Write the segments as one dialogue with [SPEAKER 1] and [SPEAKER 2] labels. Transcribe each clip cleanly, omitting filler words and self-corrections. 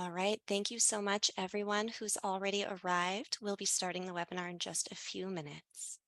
[SPEAKER 1] All right, thank you so much, everyone who's already arrived. We'll be starting the webinar in just a few minutes.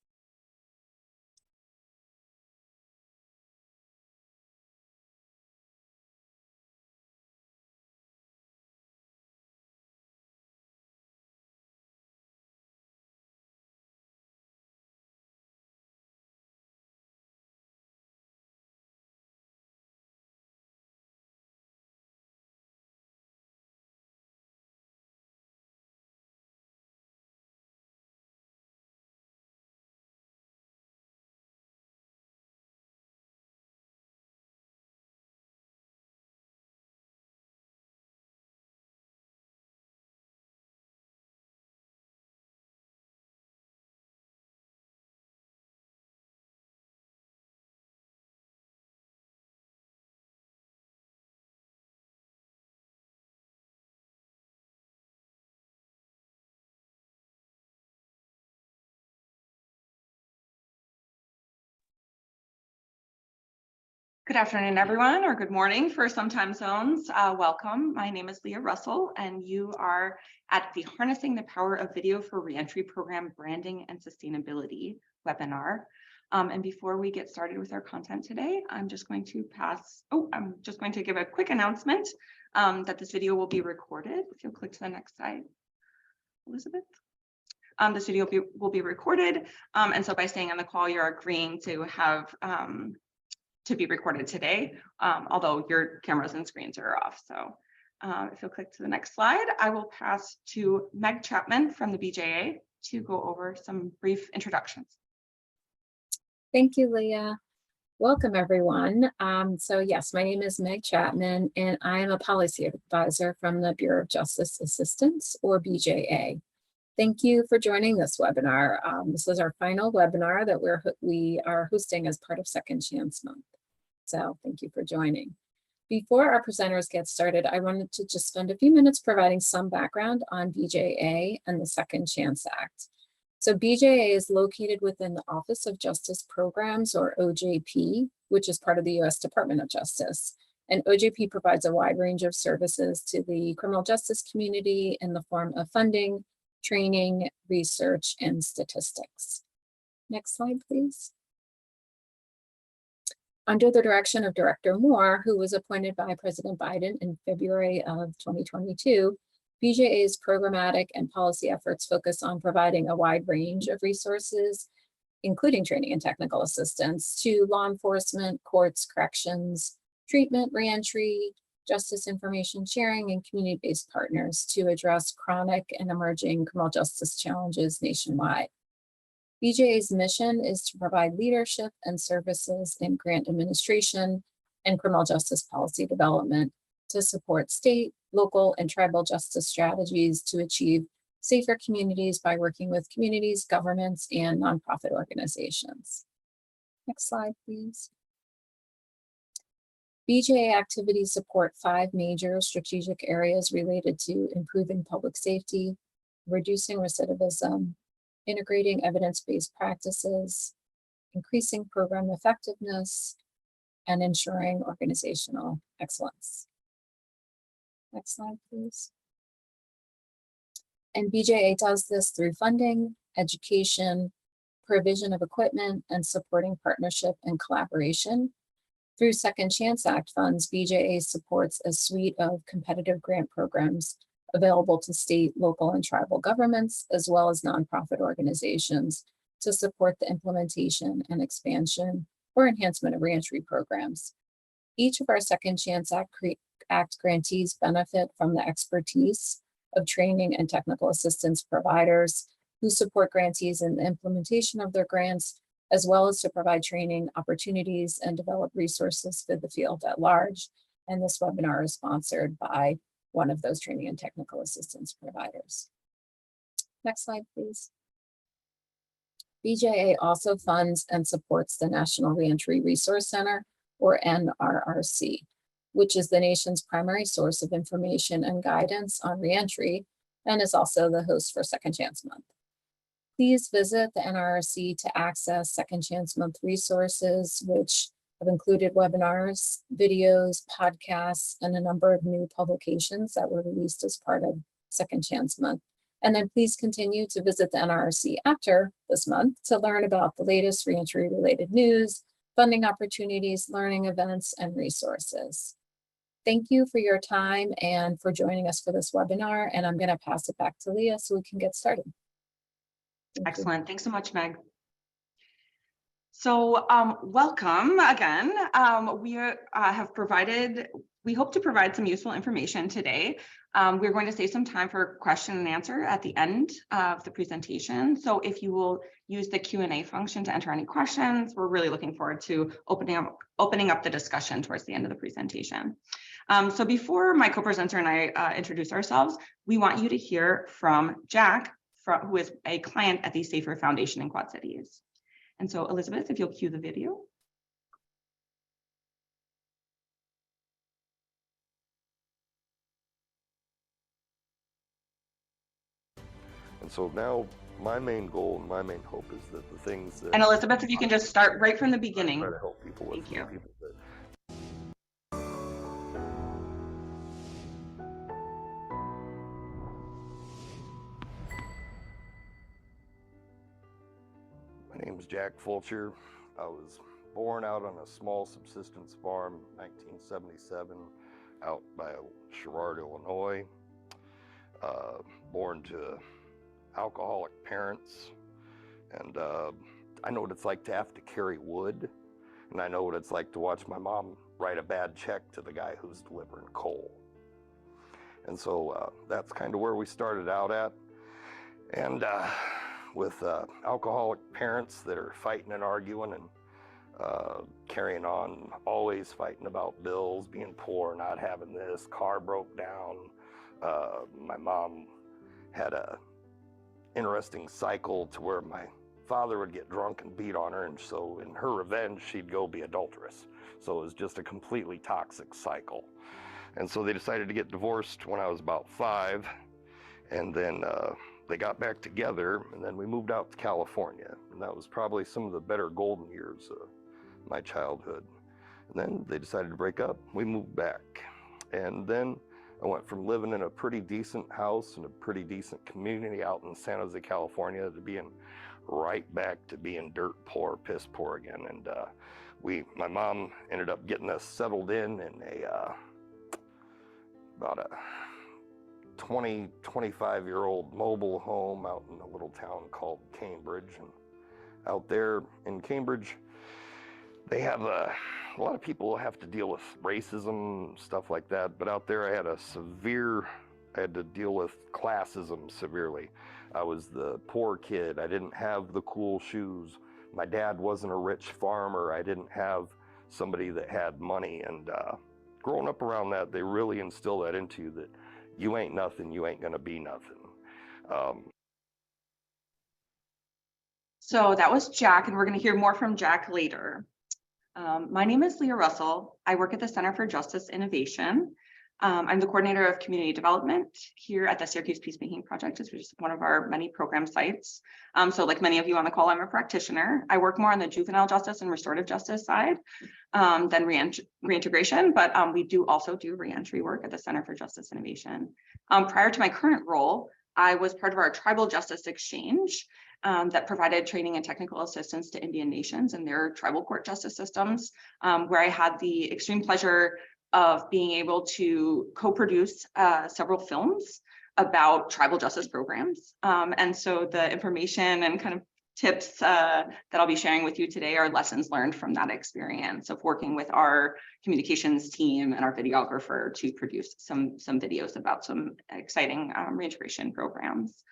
[SPEAKER 2] Good afternoon, everyone, or good morning for some time zones. Welcome. My name is Leah Russell, and you are at the Harnessing the Power of Video for Reentry Program Branding and Sustainability webinar. And before we get started with our content today, I'm just going to give a quick announcement that this video will be recorded. If you'll click to the next slide, Elizabeth. This video will be recorded, and so by staying on the call, you're agreeing to have to be recorded today, although your cameras and screens are off. So if you'll click to the next slide, I will pass to Meg Chapman from the BJA to go over some brief introductions.
[SPEAKER 3] Thank you, Leah. Welcome, everyone. So yes, my name is Meg Chapman, and I am a policy advisor from the Bureau of Justice Assistance, or BJA. Thank you for joining this webinar. This is our final webinar that we are hosting as part of Second Chance Month. So thank you for joining. Before our presenters get started, I wanted to just spend a few minutes providing some background on BJA and the Second Chance Act. So BJA is located within the Office of Justice Programs, or OJP, which is part of the U.S. Department of Justice. And OJP provides a wide range of services to the criminal justice community in the form of funding, training, research, and statistics. Next slide, please. Under the direction of Director Moore, who was appointed by President Biden in February of 2022, BJA's programmatic and policy efforts focus on providing a wide range of resources, including training and technical assistance, to law enforcement, courts, corrections, treatment, reentry, justice information sharing, and community-based partners to address chronic and emerging criminal justice challenges nationwide. BJA's mission is to provide leadership and services in grant administration and criminal justice policy development to support state, local, and tribal justice strategies to achieve safer communities by working with communities, governments, and nonprofit organizations. Next slide, please. BJA activities support 5 major strategic areas related to improving public safety, reducing recidivism, integrating evidence-based practices, increasing program effectiveness, and ensuring organizational excellence. Next slide, please. And BJA does this through funding, education, provision of equipment, and supporting partnership and collaboration. Through Second Chance Act funds, BJA supports a suite of competitive grant programs available to state, local, and tribal governments, as well as nonprofit organizations, to support the implementation and expansion or enhancement of reentry programs. Each of our Second Chance Act grantees benefit from the expertise of training and technical assistance providers who support grantees in the implementation of their grants, as well as to provide training opportunities and develop resources for the field at large. And this webinar is sponsored by one of those training and technical assistance providers. Next slide, please. BJA also funds and supports the National Reentry Resource Center, or NRRC, which is the nation's primary source of information and guidance on reentry, and is also the host for Second Chance Month. Please visit the NRRC to access Second Chance Month resources, which have included webinars, videos, podcasts, and a number of new publications that were released as part of Second Chance Month. And then please continue to visit the NRC after this month to learn about the latest reentry related news, funding opportunities, learning events, and resources. Thank you for your time and for joining us for this webinar. And I'm going to pass it back to Leah so we can get started. Thank you.
[SPEAKER 2] Excellent. Thanks so much, Meg. So welcome again. We hope to provide some useful information today. We're going to save some time for question and answer at the end of the presentation. So if you will use the Q&A function to enter any questions, we're really looking forward to opening up the discussion towards the end of the presentation. So before my co-presenter and I introduce ourselves, we want you to hear from Jack, who is a client at the Safer Foundation in Quad Cities. And so Elizabeth, if you'll cue the video.
[SPEAKER 4] And so now my main goal and my main hope is that the things that—
[SPEAKER 2] And Elizabeth, if you can just start right from the beginning.
[SPEAKER 4] Try to help people with.
[SPEAKER 2] Thank you.
[SPEAKER 4] People that— My name is Jack Fulcher. I was born out on a small subsistence farm in 1977 out by Sherrard, Illinois. Born to alcoholic parents, and I know what it's like to have to carry wood, and I know what it's like to watch my mom write a bad check to the guy who's delivering coal. And so that's kind of where we started out at. And with alcoholic parents that are fighting and arguing and carrying on, always fighting about bills, being poor, not having this, car broke down. My mom had a interesting cycle to where my father would get drunk and beat on her, and so in her revenge she'd go be adulterous. So it was just a completely toxic cycle. And so they decided to get divorced when I was about 5, and then they got back together, and then we moved out to California, and that was probably some of the better golden years of my childhood. And then they decided to break up. We moved back, and then I went from living in a pretty decent house in a pretty decent community out in San Jose, California, to being right back to being dirt poor, piss poor again. And my mom ended up getting us settled in a about a 25-year-old mobile home out in a little town called Cambridge. And out there in Cambridge, they have a lot of people have to deal with racism, stuff like that. But out there, I had to deal with classism severely. I was the poor kid. I didn't have the cool shoes. My dad wasn't a rich farmer. I didn't have somebody that had money. And growing up around that, they really instill that into you, that you ain't nothing, you ain't gonna be nothing.
[SPEAKER 2] So that was Jack, and we're going to hear more from Jack later. My name is Leah Russell. I work at the Center for Justice Innovation. I'm the coordinator of community development here at the Syracuse Peacemaking Project, which is one of our many program sites. So like many of you on the call, I'm a practitioner. I work more on the juvenile justice and restorative justice side than reintegration, but we do also do reentry work at the Center for Justice Innovation. Prior to my current role, I was part of our tribal justice exchange that provided training and technical assistance to Indian nations and their tribal court justice systems, where I had the extreme pleasure of being able to co-produce several films about tribal justice programs. And so the information and kind of tips that I'll be sharing with you today are lessons learned from that experience of working with our communications team and our videographer to produce some videos about some exciting reintegration programs.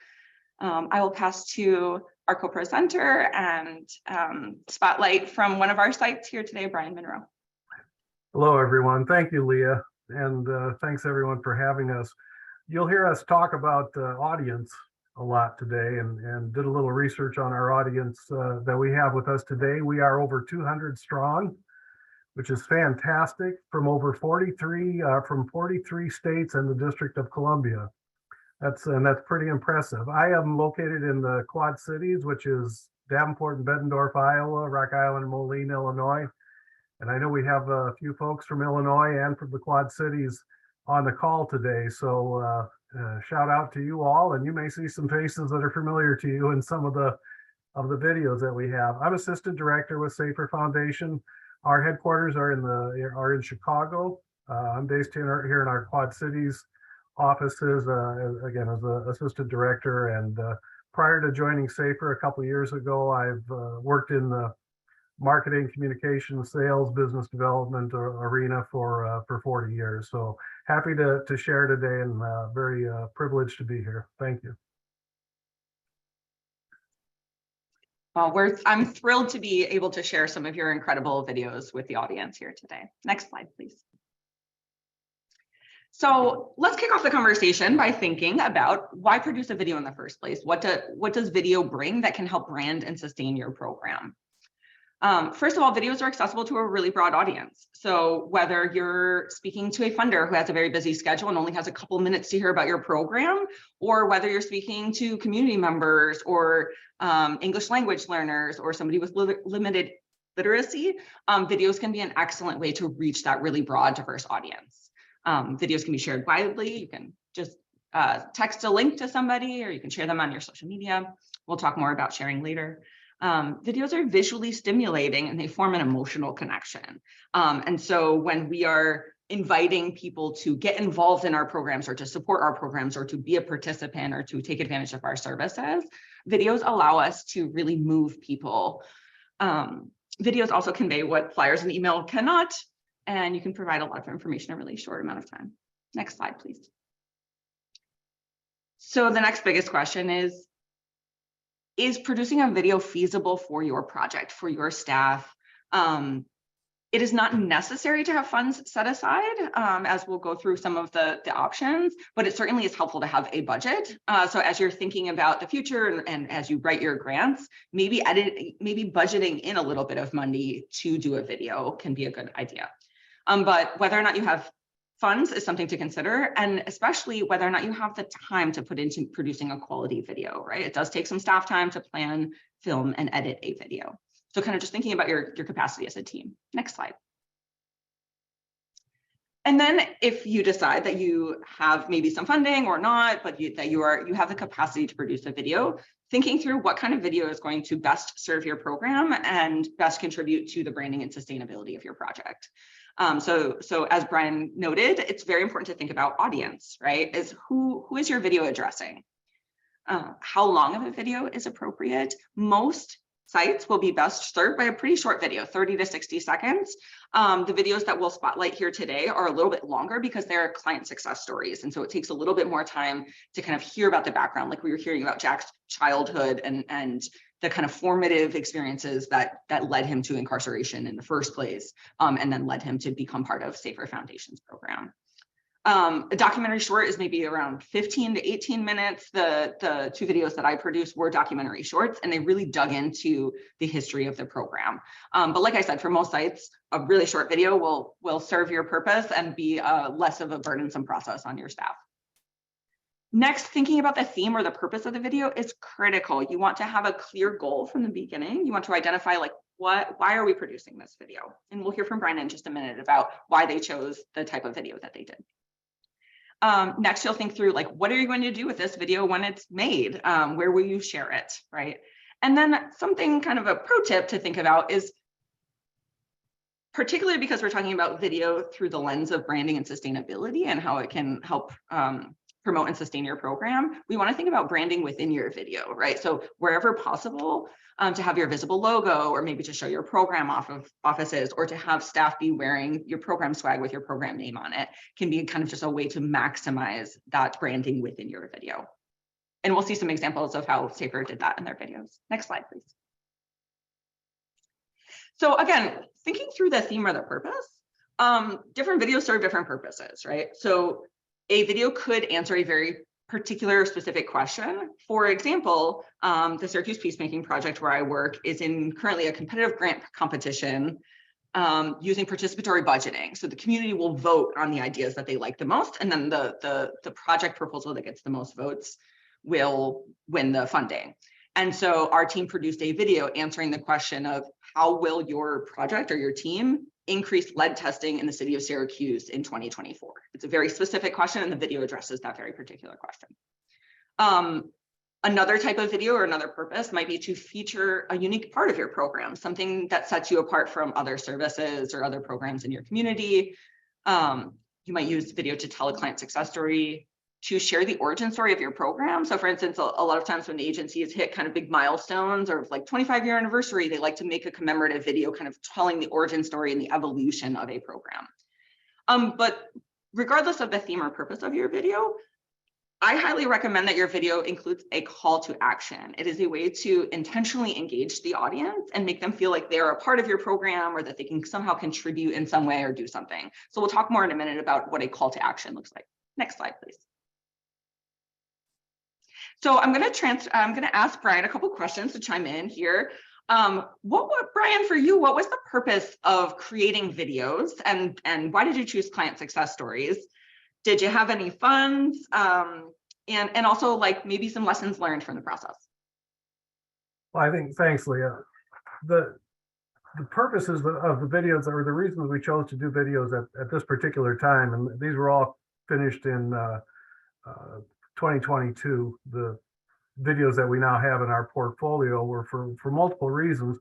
[SPEAKER 2] I will pass to our co-presenter and spotlight from one of our sites here today, Brian Monroe.
[SPEAKER 5] Hello, everyone. Thank you, Leah. And thanks, everyone, for having us. You'll hear us talk about audience a lot today, and did a little research on our audience that we have with us today. We are over 200 strong, which is fantastic, from over 43 states and the District of Columbia. That's pretty impressive. I am located in the Quad Cities, which is Davenport and Bettendorf, Iowa, Rock Island, and Moline, Illinois. And I know we have a few folks from Illinois and from the Quad Cities on the call today. So shout out to you all, and you may see some faces that are familiar to you in some of the videos that we have. I'm assistant director with Safer Foundation. Our headquarters are in Chicago. I'm based here in our Quad Cities offices, again, as an assistant director. And prior to joining Safer a couple of years ago, I've worked in the marketing, communication, sales, business development arena for 40 years. So happy to share today, and very privileged to be here. Thank you.
[SPEAKER 2] Well, I'm thrilled to be able to share some of your incredible videos with the audience here today. Next slide, please. So let's kick off the conversation by thinking about why produce a video in the first place? What does video bring that can help brand and sustain your program? First of all, videos are accessible to a really broad audience. So whether you're speaking to a funder who has a very busy schedule and only has a couple minutes to hear about your program, or whether you're speaking to community members or English language learners or somebody with limited literacy, videos can be an excellent way to reach that really broad, diverse audience. Videos can be shared widely. You can just text a link to somebody, or you can share them on your social media. We'll talk more about sharing later. Videos are visually stimulating and they form an emotional connection. And so when we are inviting people to get involved in our programs or to support our programs or to be a participant or to take advantage of our services, videos allow us to really move people. Videos also convey what flyers and email cannot, and you can provide a lot of information in a really short amount of time. Next slide, please. So the next biggest question is producing a video feasible for your project, for your staff? It is not necessary to have funds set aside, as we'll go through some of the options, but it certainly is helpful to have a budget. So as you're thinking about the future and as you write your grants, maybe budgeting in a little bit of money to do a video can be a good idea. But whether or not you have funds is something to consider, and especially whether or not you have the time to put into producing a quality video, right? It does take some staff time to plan, film, and edit a video. So kind of just thinking about your capacity as a team. Next slide. And then if you decide that you have maybe some funding or not, but that you have the capacity to produce a video, thinking through what kind of video is going to best serve your program and best contribute to the branding and sustainability of your project. So as Brian noted, it's very important to think about audience, right? Who is your video addressing? How long of a video is appropriate? Most sites will be best served by a pretty short video, 30 to 60 seconds. The videos that we'll spotlight here today are a little bit longer because they're client success stories. And so it takes a little bit more time to kind of hear about the background, like we were hearing about Jack's childhood and the kind of formative experiences that led him to incarceration in the first place, and then led him to become part of Safer Foundation's program. A documentary short is maybe around 15 to 18 minutes. The two videos that I produced were documentary shorts, and they really dug into the history of the program. But like I said, for most sites, a really short video will serve your purpose and be less of a burdensome process on your staff. Next, thinking about the theme or the purpose of the video is critical. You want to have a clear goal from the beginning. You want to identify like, why are we producing this video? And we'll hear from Brian in just a minute about why they chose the type of video that they did. Next, you'll think through like, what are you going to do with this video when it's made? Where will you share it, right? And then something kind of a pro tip to think about is, particularly because we're talking about video through the lens of branding and sustainability and how it can help promote and sustain your program, we want to think about branding within your video, right? So wherever possible, to have your visible logo, or maybe to show your program off of offices, or to have staff be wearing your program swag with your program name on it, can be kind of just a way to maximize that branding within your video. And we'll see some examples of how Safer did that in their videos. Next slide, please. So again, thinking through the theme or the purpose, different videos serve different purposes, right? So a video could answer a very particular specific question. For example, the Syracuse Peacemaking Project where I work is in currently a competitive grant competition using participatory budgeting. So the community will vote on the ideas that they like the most, and then the project proposal that gets the most votes will win the funding. And so our team produced a video answering the question of how will your project or your team increase lead testing in the city of Syracuse in 2024? It's a very specific question, and the video addresses that very particular question. Another type of video or another purpose might be to feature a unique part of your program, something that sets you apart from other services or other programs in your community. You might use video to tell a client success story, to share the origin story of your program. So for instance, a lot of times when agencies hit kind of big milestones or like 25-year anniversary, they like to make a commemorative video kind of telling the origin story and the evolution of a program. But regardless of the theme or purpose of your video, I highly recommend that your video includes a call to action. It is a way to intentionally engage the audience and make them feel like they're a part of your program or that they can somehow contribute in some way or do something. So we'll talk more in a minute about what a call to action looks like. Next slide, please. So I'm going to ask Brian a couple questions to chime in here. Brian, for you, what was the purpose of creating videos, and why did you choose client success stories? Did you have any funds? And also like maybe some lessons learned from the process.
[SPEAKER 5] Well, I think, thanks, Leah. The purposes of the videos, or the reasons we chose to do videos at this particular time, and these were all finished in 2022. The videos that we now have in our portfolio were for multiple reasons.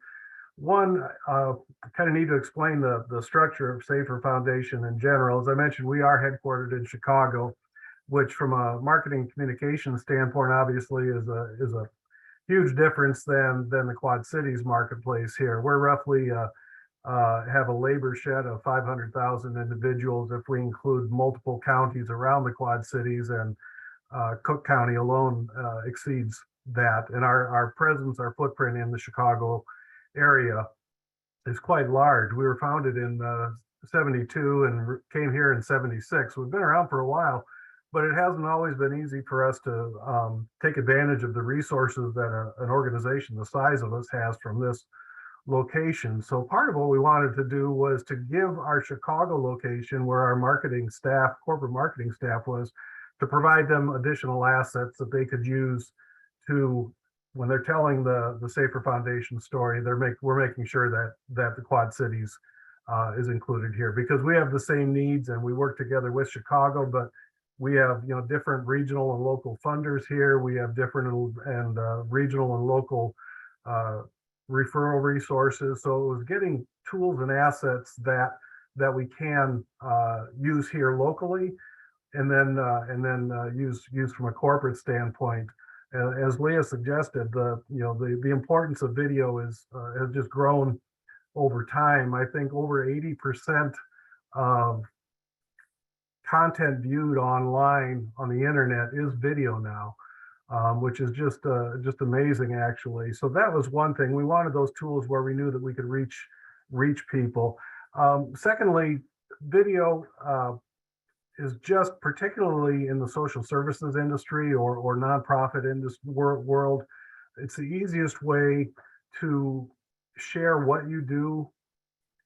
[SPEAKER 5] One, kind of need to explain the structure of Safer Foundation in general. As I mentioned, we are headquartered in Chicago, which from a marketing communication standpoint, obviously is a huge difference than the Quad Cities marketplace here. We're roughly have a labor shed of 500,000 individuals if we include multiple counties around the Quad Cities, and Cook County alone exceeds that. And our presence, our footprint in the Chicago area is quite large. We were founded in 72 and came here in 76. We've been around for a while, but it hasn't always been easy for us to take advantage of the resources that an organization the size of us has from this location. So part of what we wanted to do was to give our Chicago location, where our marketing staff, corporate marketing staff was, to provide them additional assets that they could use to, when they're telling the Safer Foundation story, we're making sure that the Quad Cities is included here, because we have the same needs and we work together with Chicago, but we have different regional and local funders here. We have different and regional and local referral resources. So it was getting tools and assets that we can use here locally, and then use from a corporate standpoint. As Leah suggested, the importance of video has just grown over time. I think over 80% of content viewed online on the internet is video now, which is just amazing, actually. So that was one thing. We wanted those tools where we knew that we could reach people. Secondly, video is just, particularly in the social services industry or nonprofit world, it's the easiest way to share what you do,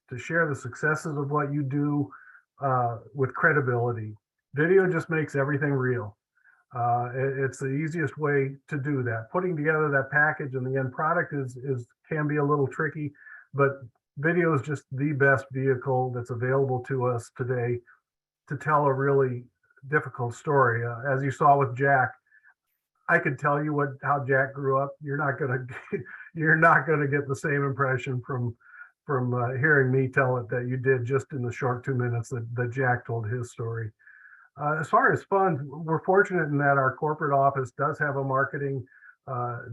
[SPEAKER 5] to share the successes of what you do with credibility. Video just makes everything real. It's the easiest way to do that. Putting together that package and the end product can be a little tricky, but video is just the best vehicle that's available to us today to tell a really difficult story. As you saw with Jack, I could tell you how Jack grew up. You're not gonna get the same impression from hearing me tell it that you did just in the short 2 minutes that Jack told his story. As far as funds, we're fortunate in that our corporate office does have a marketing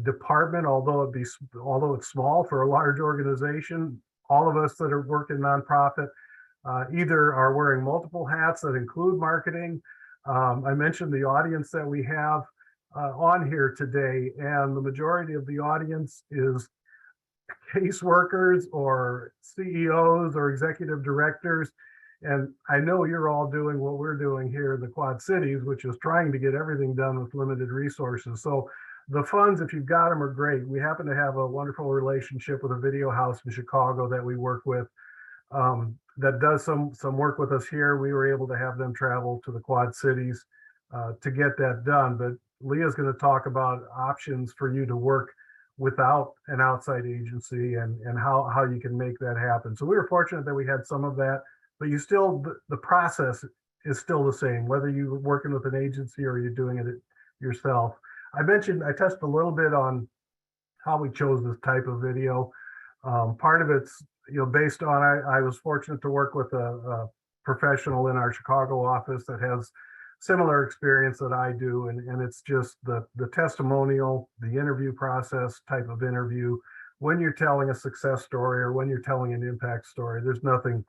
[SPEAKER 5] department, although it's small for a large organization. All of us that are working nonprofit either are wearing multiple hats that include marketing. I mentioned the audience that we have on here today, and the majority of the audience is caseworkers or CEOs or executive directors. And I know you're all doing what we're doing here in the Quad Cities, which is trying to get everything done with limited resources. So the funds, if you've got them, are great. We happen to have a wonderful relationship with a video house in Chicago that we work with that does some work with us here. We were able to have them travel to the Quad Cities to get that done. But Leah's going to talk about options for you to work without an outside agency, and how you can make that happen. So we were fortunate that we had some of that, but you still, the process is still the same, whether you're working with an agency or you're doing it yourself. I touched a little bit on how we chose this type of video. Part of it's, based on, I was fortunate to work with a professional in our Chicago office that has similar experience that I do, and it's just the testimonial, the interview process type of interview. When you're telling a success story or when you're telling an impact story, there's nothing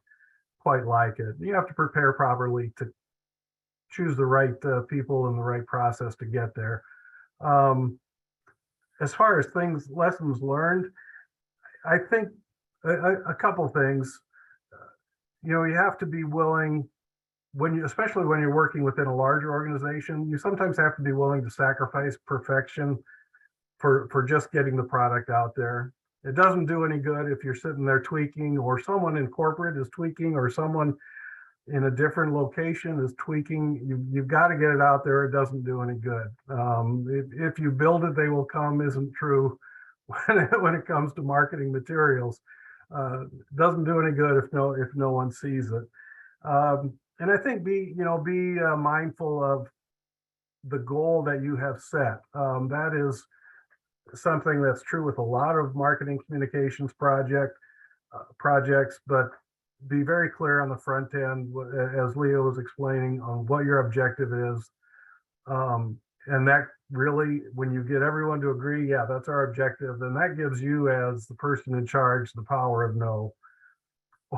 [SPEAKER 5] quite like it. You have to prepare properly to choose the right people and the right process to get there. As far as lessons learned, I think a couple things. You have to be willing, especially when you're working within a larger organization, you sometimes have to be willing to sacrifice perfection for just getting the product out there. It doesn't do any good if you're sitting there tweaking, or someone in corporate is tweaking, or someone in a different location is tweaking. You've got to get it out there. It doesn't do any good. If you build it, they will come isn't true when it comes to marketing materials. Doesn't do any good if no one sees it. And I think be mindful of the goal that you have set. That is something that's true with a lot of marketing communications projects, but be very clear on the front end, as Leo was explaining, on what your objective is. And that really, when you get everyone to agree, yeah, that's our objective, then that gives you, as the person in charge, the power of no,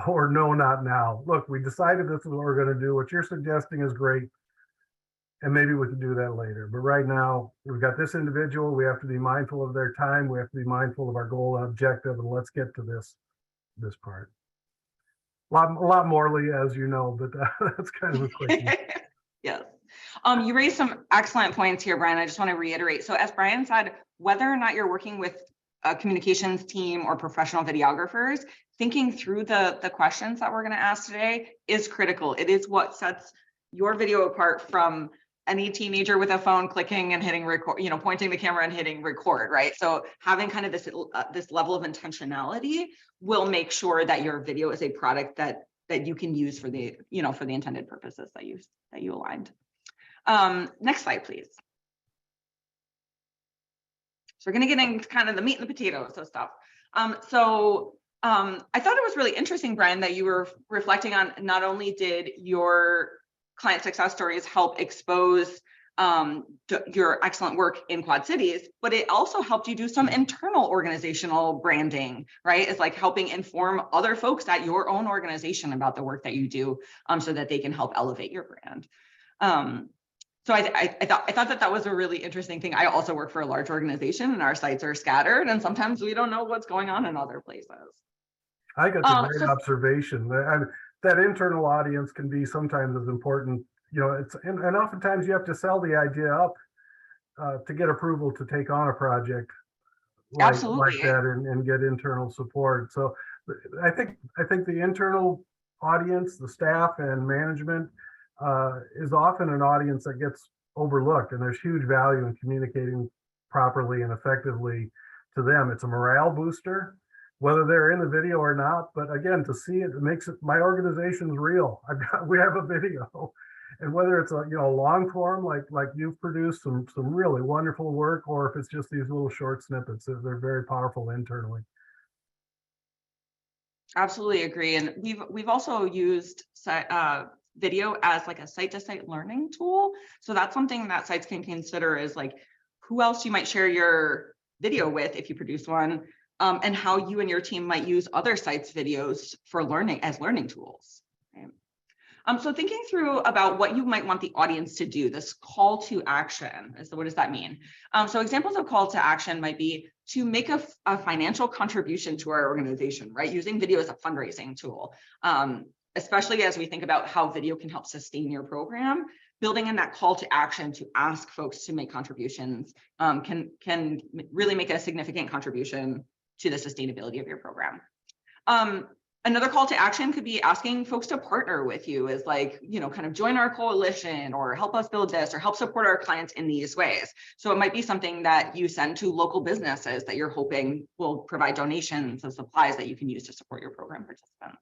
[SPEAKER 5] or no, not now. Look, we decided this is what we're going to do. What you're suggesting is great, and maybe we can do that later. But right now, we've got this individual. We have to be mindful of their time. We have to be mindful of our goal and objective, and let's get to this part. A lot more, Leah, as you know, but that's kind of a quick.
[SPEAKER 2] Yes. You raised some excellent points here, Brian. I just want to reiterate. So as Brian said, whether or not you're working with a communications team or professional videographers, thinking through the questions that we're going to ask today is critical. It is what sets your video apart from any teenager with a phone clicking and hitting record, pointing the camera and hitting record, right? So having kind of this level of intentionality will make sure that your video is a product that you can use for the intended purposes that you aligned. Next slide, please. So we're going to get into kind of the meat and the potatoes of stuff. I thought it was really interesting, Brian, that you were reflecting on not only did your client success stories help expose your excellent work in Quad Cities, but it also helped you do some internal organizational branding, right? It's like helping inform other folks at your own organization about the work that you do, so that they can help elevate your brand. So I thought that was a really interesting thing. I also work for a large organization, and our sites are scattered, and sometimes we don't know what's going on in other places.
[SPEAKER 5] I got the great observation. That internal audience can be sometimes as important. And oftentimes you have to sell the idea up to get approval to take on a project like that and get internal support. So I think the internal audience, the staff and management, is often an audience that gets overlooked, and there's huge value in communicating properly and effectively to them. It's a morale booster, whether they're in the video or not. But again, to see it makes it, my organization's real. We have a video, and whether it's a long form like you've produced some really wonderful work, or if it's just these little short snippets, they're very powerful internally.
[SPEAKER 2] Absolutely agree. And we've also used video as like a site-to-site learning tool. So that's something that sites can consider, is like who else you might share your video with if you produce one, and how you and your team might use other sites' videos for learning as learning tools. Right? So thinking through about what you might want the audience to do, this call to action. So what does that mean? So examples of call to action might be to make a financial contribution to our organization, right? Using video as a fundraising tool, especially as we think about how video can help sustain your program. Building in that call to action to ask folks to make contributions can really make a significant contribution to the sustainability of your program. Another call to action could be asking folks to partner with you, is like, kind of join our coalition or help us build this or help support our clients in these ways. So it might be something that you send to local businesses that you're hoping will provide donations of supplies that you can use to support your program participants.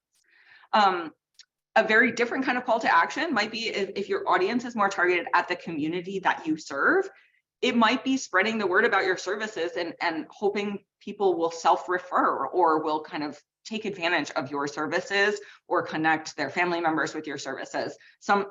[SPEAKER 2] A very different kind of call to action might be if your audience is more targeted at the community that you serve. It might be spreading the word about your services and hoping people will self-refer or will kind of take advantage of your services or connect their family members with your services. Some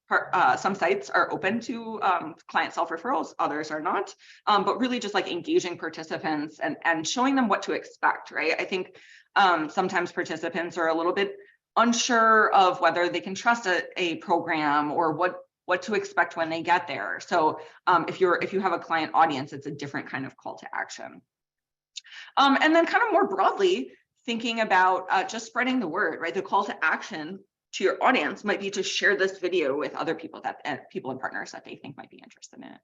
[SPEAKER 2] sites are open to client self-referrals, others are not, but really just like engaging participants and showing them what to expect, right? I think sometimes participants are a little bit unsure of whether they can trust a program or what to expect when they get there. So if you have a client audience, it's a different kind of call to action. And then kind of more broadly, thinking about just spreading the word, right? The call to action to your audience might be to share this video with other people people and partners that they think might be interested in it.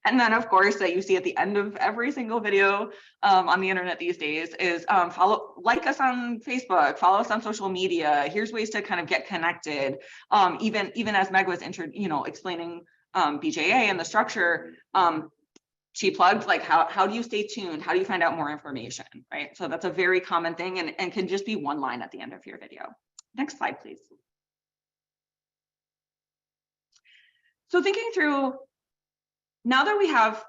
[SPEAKER 2] And then of course that you see at the end of every single video on the internet these days is like us on Facebook, follow us on social media. Here's ways to kind of get connected. Even as Meg was explaining BJA and the structure, she plugged like how do you stay tuned? How do you find out more information, right? So that's a very common thing and can just be one line at the end of your video. Next slide, please. So thinking through, now that we have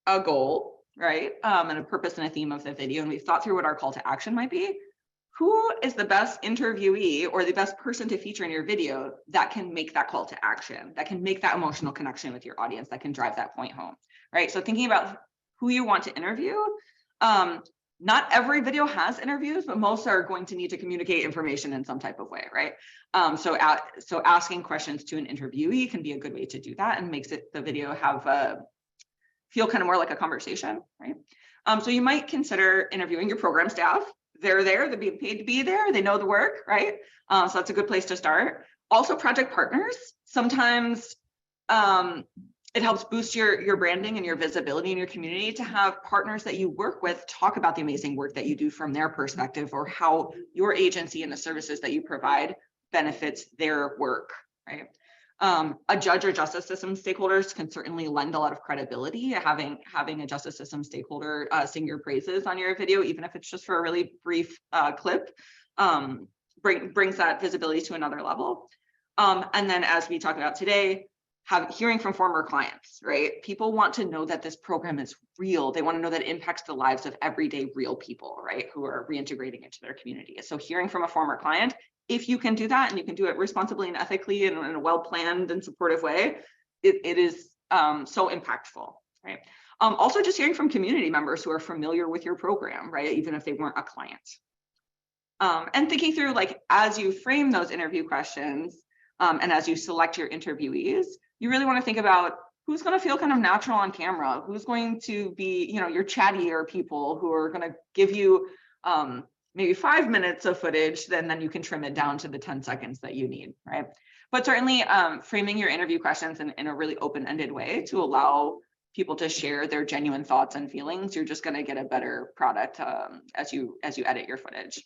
[SPEAKER 2] a goal, right, and a purpose and a theme of the video, and we've thought through what our call to action might be, who is the best interviewee or the best person to feature in your video that can make that call to action, that can make that emotional connection with your audience, that can drive that point home, right? So thinking about who you want to interview, not every video has interviews, but most are going to need to communicate information in some type of way, right? So asking questions to an interviewee can be a good way to do that and makes the video feel kind of more like a conversation, right? So you might consider interviewing your program staff. They're there, they're being paid to be there, they know the work, right? So that's a good place to start. Also project partners. Sometimes it helps boost your branding and your visibility in your community to have partners that you work with talk about the amazing work that you do from their perspective or how your agency and the services that you provide benefits their work, right? A judge or justice system stakeholders can certainly lend a lot of credibility. Having a justice system stakeholder sing your praises on your video, even if it's just for a really brief clip, brings that visibility to another level. And then as we talked about today, hearing from former clients, right? People want to know that this program is real. They want to know that it impacts the lives of everyday real people, right? Who are reintegrating into their community. So hearing from a former client, if you can do that and you can do it responsibly and ethically and in a well-planned and supportive way, it is so impactful, right? Also just hearing from community members who are familiar with your program, right? Even if they weren't a client. And thinking through, like, as you frame those interview questions and as you select your interviewees, you really want to think about who's going to feel kind of natural on camera, who's going to be, your chattier people who are going to give you maybe 5 minutes of footage, then you can trim it down to the 10 seconds that you need, right? But certainly framing your interview questions in a really open-ended way to allow people to share their genuine thoughts and feelings, you're just going to get a better product as you edit your footage.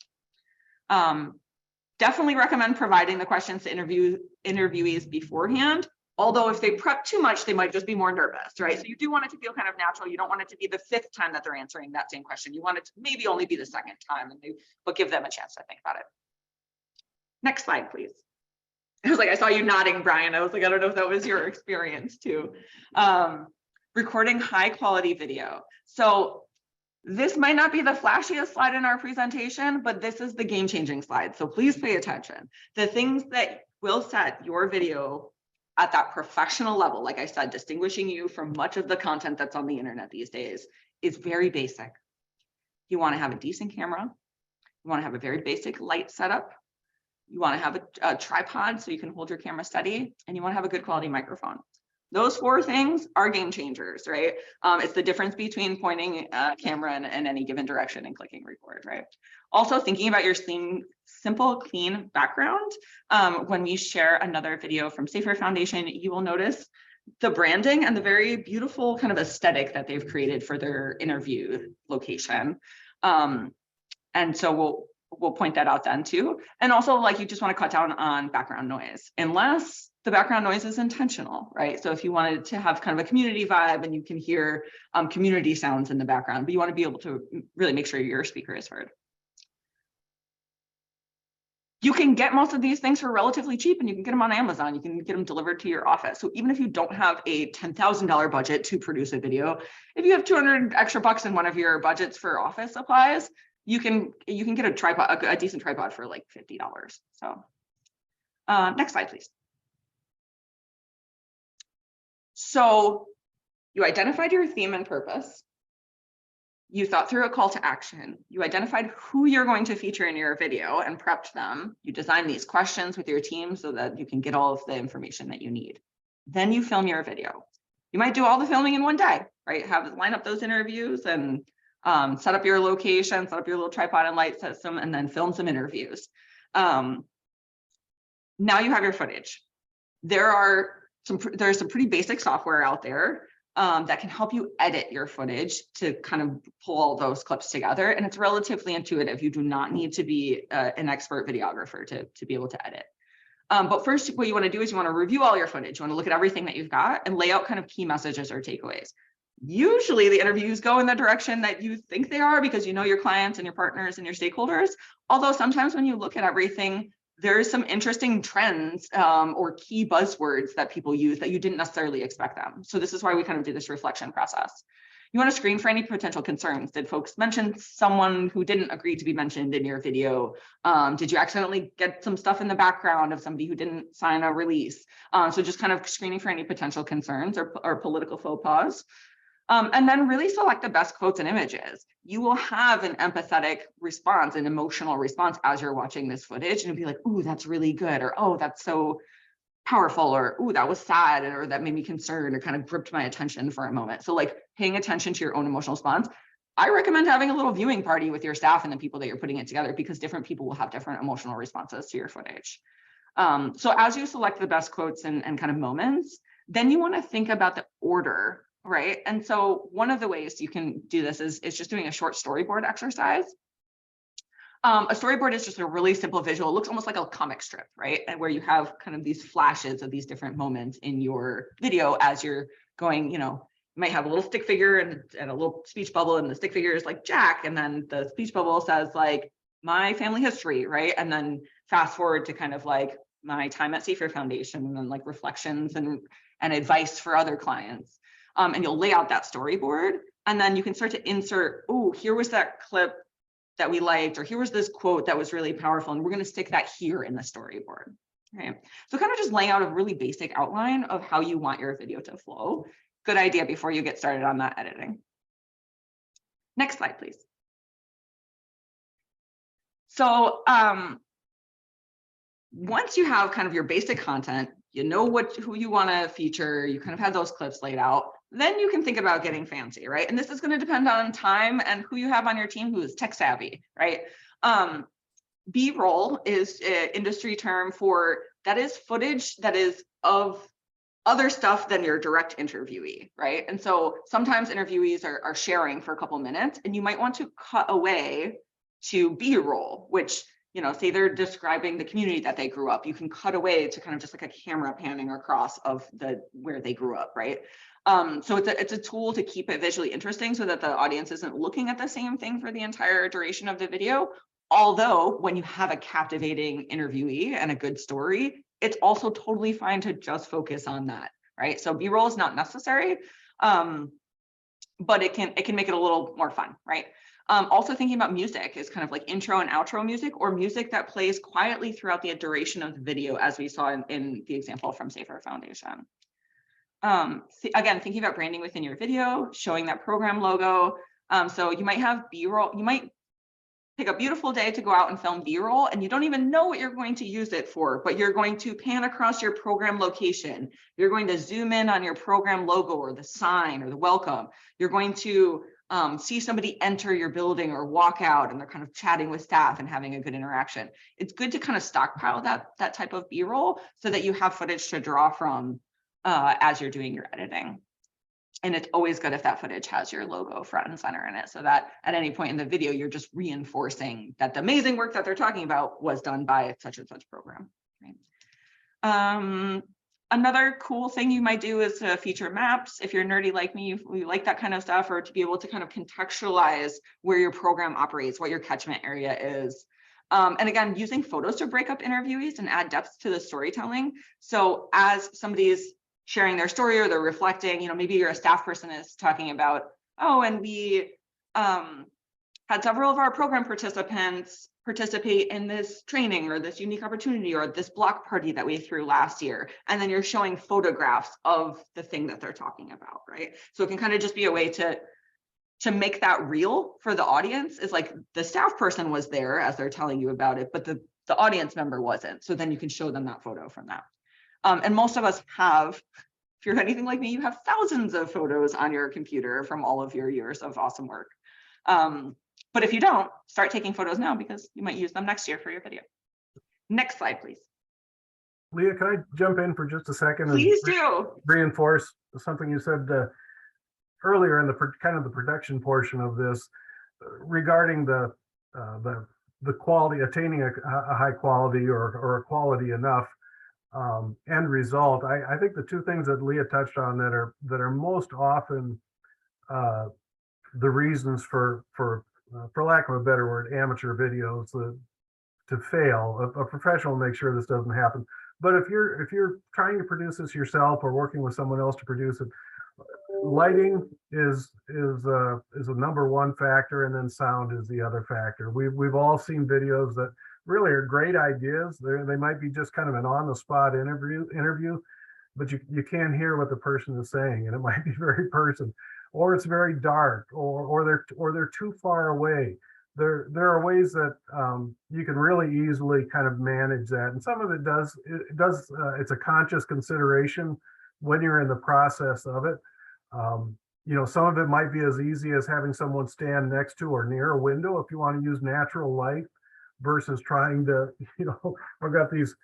[SPEAKER 2] Definitely recommend providing the questions to interviewees beforehand. Although if they prep too much, they might just be more nervous, right? So you do want it to feel kind of natural. You don't want it to be the 5th time that they're answering that same question. You want it to maybe only be the 2nd time, but give them a chance to think about it. Next slide, please. I was like, I saw you nodding, Brian. I was like, I don't know if that was your experience too. Recording high quality video. So this might not be the flashiest slide in our presentation, but this is the game-changing slide. So please pay attention. The things that will set your video at that professional level, like I said, distinguishing you from much of the content that's on the internet these days, is very basic. You want to have a decent camera. You want to have a very basic light setup. You want to have a tripod so you can hold your camera steady, and you want to have a good quality microphone. Those 4 things are game changers, right? It's the difference between pointing a camera in any given direction and clicking record, right? Also thinking about your simple, clean background. When we share another video from Safer Foundation, you will notice the branding and the very beautiful kind of aesthetic that they've created for their interview location. And so we'll point that out then too. And also, like, you just want to cut down on background noise, unless the background noise is intentional, right? So if you wanted to have kind of a community vibe and you can hear community sounds in the background, but you want to be able to really make sure your speaker is heard. You can get most of these things for relatively cheap, and you can get them on Amazon. You can get them delivered to your office. So even if you don't have a $10,000 budget to produce a video, if you have 200 extra bucks in one of your budgets for office supplies, you can get a tripod, a decent tripod for like $50. So next slide, please. So you identified your theme and purpose. You thought through a call to action. You identified who you're going to feature in your video and prepped them. You designed these questions with your team so that you can get all of the information that you need. Then you film your video. You might do all the filming in one day, right? Line up those interviews and set up your location, set up your little tripod and light system, and then film some interviews. Now you have your footage. There's some pretty basic software out there that can help you edit your footage to kind of pull all those clips together. And it's relatively intuitive. You do not need to be an expert videographer to be able to edit. But first, what you want to do is you want to review all your footage. You want to look at everything that you've got and lay out kind of key messages or takeaways. Usually the interviews go in the direction that you think they are because you know your clients and your partners and your stakeholders. Although sometimes when you look at everything, there's some interesting trends or key buzzwords that people use that you didn't necessarily expect them. So this is why we kind of do this reflection process. You want to screen for any potential concerns. Did folks mention someone who didn't agree to be mentioned in your video? Did you accidentally get some stuff in the background of somebody who didn't sign a release? So just kind of screening for any potential concerns or political faux pas. And then really select the best quotes and images. You will have an empathetic response, an emotional response as you're watching this footage, and you'll be like, ooh, that's really good, or oh, that's so powerful, or ooh, that was sad, or that made me concerned, or kind of gripped my attention for a moment. So like paying attention to your own emotional response. I recommend having a little viewing party with your staff and the people that you're putting it together, because different people will have different emotional responses to your footage. So as you select the best quotes and kind of moments, then you want to think about the order, right? And so one of the ways you can do this is just doing a short storyboard exercise. A storyboard is just a really simple visual. It looks almost like a comic strip, right? And where you have kind of these flashes of these different moments in your video as you're going, you might have a little stick figure and a little speech bubble, and the stick figure is like Jack, and then the speech bubble says like my family history, right? And then fast forward to kind of like my time at Safer Foundation, and then like reflections and advice for other clients. And you'll lay out that storyboard, and then you can start to insert, oh, here was that clip that we liked, or here was this quote that was really powerful, and we're going to stick that here in the storyboard. Okay, so kind of just laying out a really basic outline of how you want your video to flow. Good idea before you get started on that editing. Next slide, please. So once you have kind of your basic content, you know who you want to feature, you kind of have those clips laid out, then you can think about getting fancy, right? And this is going to depend on time and who you have on your team who is tech savvy, right? B-roll is an industry term for that is footage that is of other stuff than your direct interviewee, right? And so sometimes interviewees are sharing for a couple minutes, and you might want to cut away to B-roll, which, say they're describing the community that they grew up. You can cut away to kind of just like a camera panning across of where they grew up, right? So it's a tool to keep it visually interesting so that the audience isn't looking at the same thing for the entire duration of the video. Although when you have a captivating interviewee and a good story, it's also totally fine to just focus on that, right? So B-roll is not necessary, but it can make it a little more fun, right? Also thinking about music is kind of like intro and outro music, or music that plays quietly throughout the duration of the video, as we saw in the example from Safer Foundation. Again, thinking about branding within your video, showing that program logo. So you might have B-roll, you might pick a beautiful day to go out and film B-roll, and you don't even know what you're going to use it for, but you're going to pan across your program location. You're going to zoom in on your program logo or the sign or the welcome. You're going to see somebody enter your building or walk out, and they're kind of chatting with staff and having a good interaction. It's good to kind of stockpile that type of B-roll so that you have footage to draw from as you're doing your editing. And it's always good if that footage has your logo front and center in it, so that at any point in the video, you're just reinforcing that the amazing work that they're talking about was done by such and such program. Right? Another cool thing you might do is to feature maps. If you're nerdy like me, you like that kind of stuff, or to be able to kind of contextualize where your program operates, what your catchment area is. And again, using photos to break up interviewees and add depth to the storytelling. So as somebody's sharing their story or they're reflecting, maybe you're a staff person is talking about, oh, and we had several of our program participants participate in this training or this unique opportunity or this block party that we threw last year. And then you're showing photographs of the thing that they're talking about, right? So it can kind of just be a way to make that real for the audience. Is like the staff person was there as they're telling you about it, but the audience member wasn't. So then you can show them that photo from that. And most of us have, if you're anything like me, you have thousands of photos on your computer from all of your years of awesome work. But if you don't, start taking photos now because you might use them next year for your video. Next slide, please.
[SPEAKER 5] Leah, can I jump in for just a second?
[SPEAKER 2] Please do.
[SPEAKER 5] Reinforce something you said earlier in the kind of the production portion of this regarding the quality, attaining a high quality or a quality enough end result. I think the two things that Leah touched on that are most often the reasons for lack of a better word, amateur videos to fail. A professional will make sure this doesn't happen. But if you're trying to produce this yourself or working with someone else to produce it, lighting is a number one factor, and then sound is the other factor. We've all seen videos that really are great ideas. They might be just kind of an on-the-spot interview, but you can't hear what the person is saying, and it might be very personal, or it's very dark, or they're too far away. There are ways that you can really easily kind of manage that, and some of it it's a conscious consideration when you're in the process of it. Some of it might be as easy as having someone stand next to or near a window if you want to use natural light versus trying to, I've got these,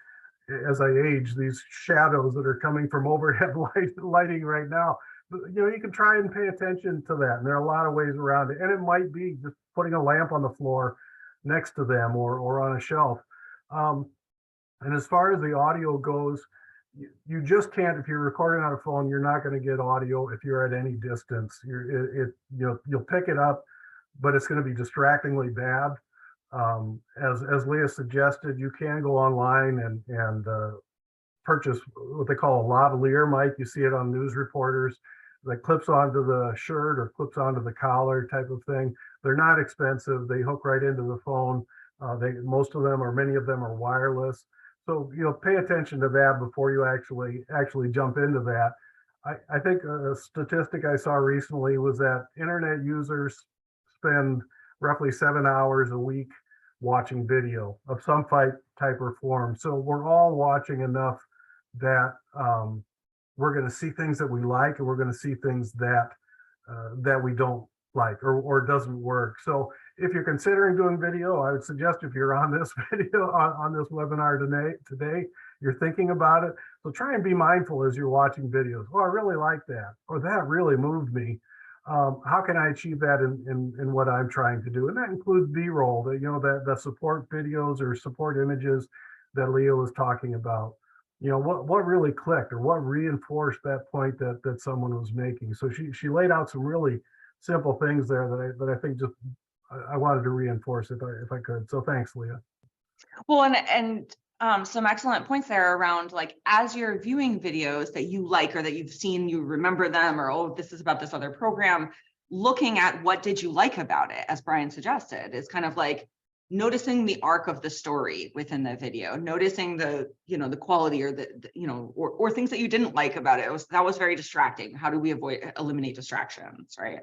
[SPEAKER 5] as I age, these shadows that are coming from overhead lighting right now. But, you can try and pay attention to that. And there are a lot of ways around it. And it might be just putting a lamp on the floor next to them or on a shelf. And as far as the audio goes, you just can't, if you're recording on a phone, you're not going to get audio if you're at any distance. You'll pick it up, but it's going to be distractingly bad. As Leah suggested, you can go online and purchase what they call a lavalier mic. You see it on news reporters that clips onto the shirt or clips onto the collar type of thing. They're not expensive. They hook right into the phone. Most of them or many of them are wireless. So pay attention to that before you actually jump into that. I think a statistic I saw recently was that internet users spend roughly 7 hours a week watching video of some type or form. So we're all watching enough that we're going to see things that we like, and we're going to see things that we don't like or doesn't work. So if you're considering doing video, I would suggest if you're on this video, on this webinar today, you're thinking about it. So try and be mindful as you're watching videos. Oh, I really like that, or that really moved me. How can I achieve that in what I'm trying to do? And that includes B-roll, the support videos or support images that Leah was talking about. What really clicked or what reinforced that point that someone was making. So she laid out some really simple things there that I think just I wanted to reinforce if I could. So thanks, Leah.
[SPEAKER 2] Well, and some excellent points there around, like, as you're viewing videos that you like or that you've seen, you remember them, or, oh, this is about this other program, looking at what did you like about it, as Brian suggested, is kind of like noticing the arc of the story within the video, noticing the quality or or things that you didn't like about it. That was very distracting. How do we eliminate distractions, right?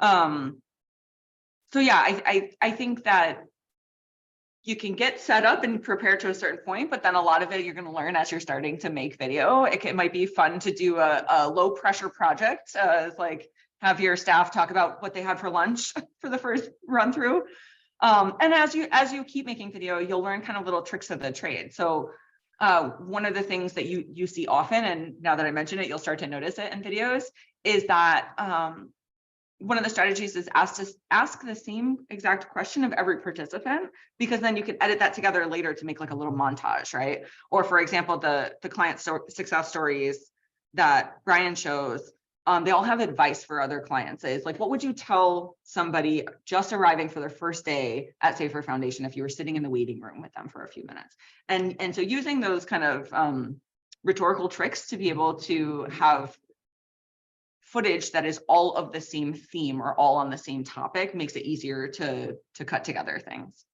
[SPEAKER 2] So yeah, I think that you can get set up and prepared to a certain point, but then a lot of it you're going to learn as you're starting to make video. It might be fun to do a low pressure project, like have your staff talk about what they had for lunch for the first run through. And as you keep making video, you'll learn kind of little tricks of the trade. So one of the things that you see often, and now that I mention it, you'll start to notice it in videos, is that one of the strategies is ask the same exact question of every participant, because then you can edit that together later to make like a little montage, right? Or for example, the client success stories that Brian shows, they all have advice for other clients. It's like, what would you tell somebody just arriving for their first day at Safer Foundation if you were sitting in the waiting room with them for a few minutes? And so using those kind of rhetorical tricks to be able to have footage that is all of the same theme or all on the same topic makes it easier to cut together things.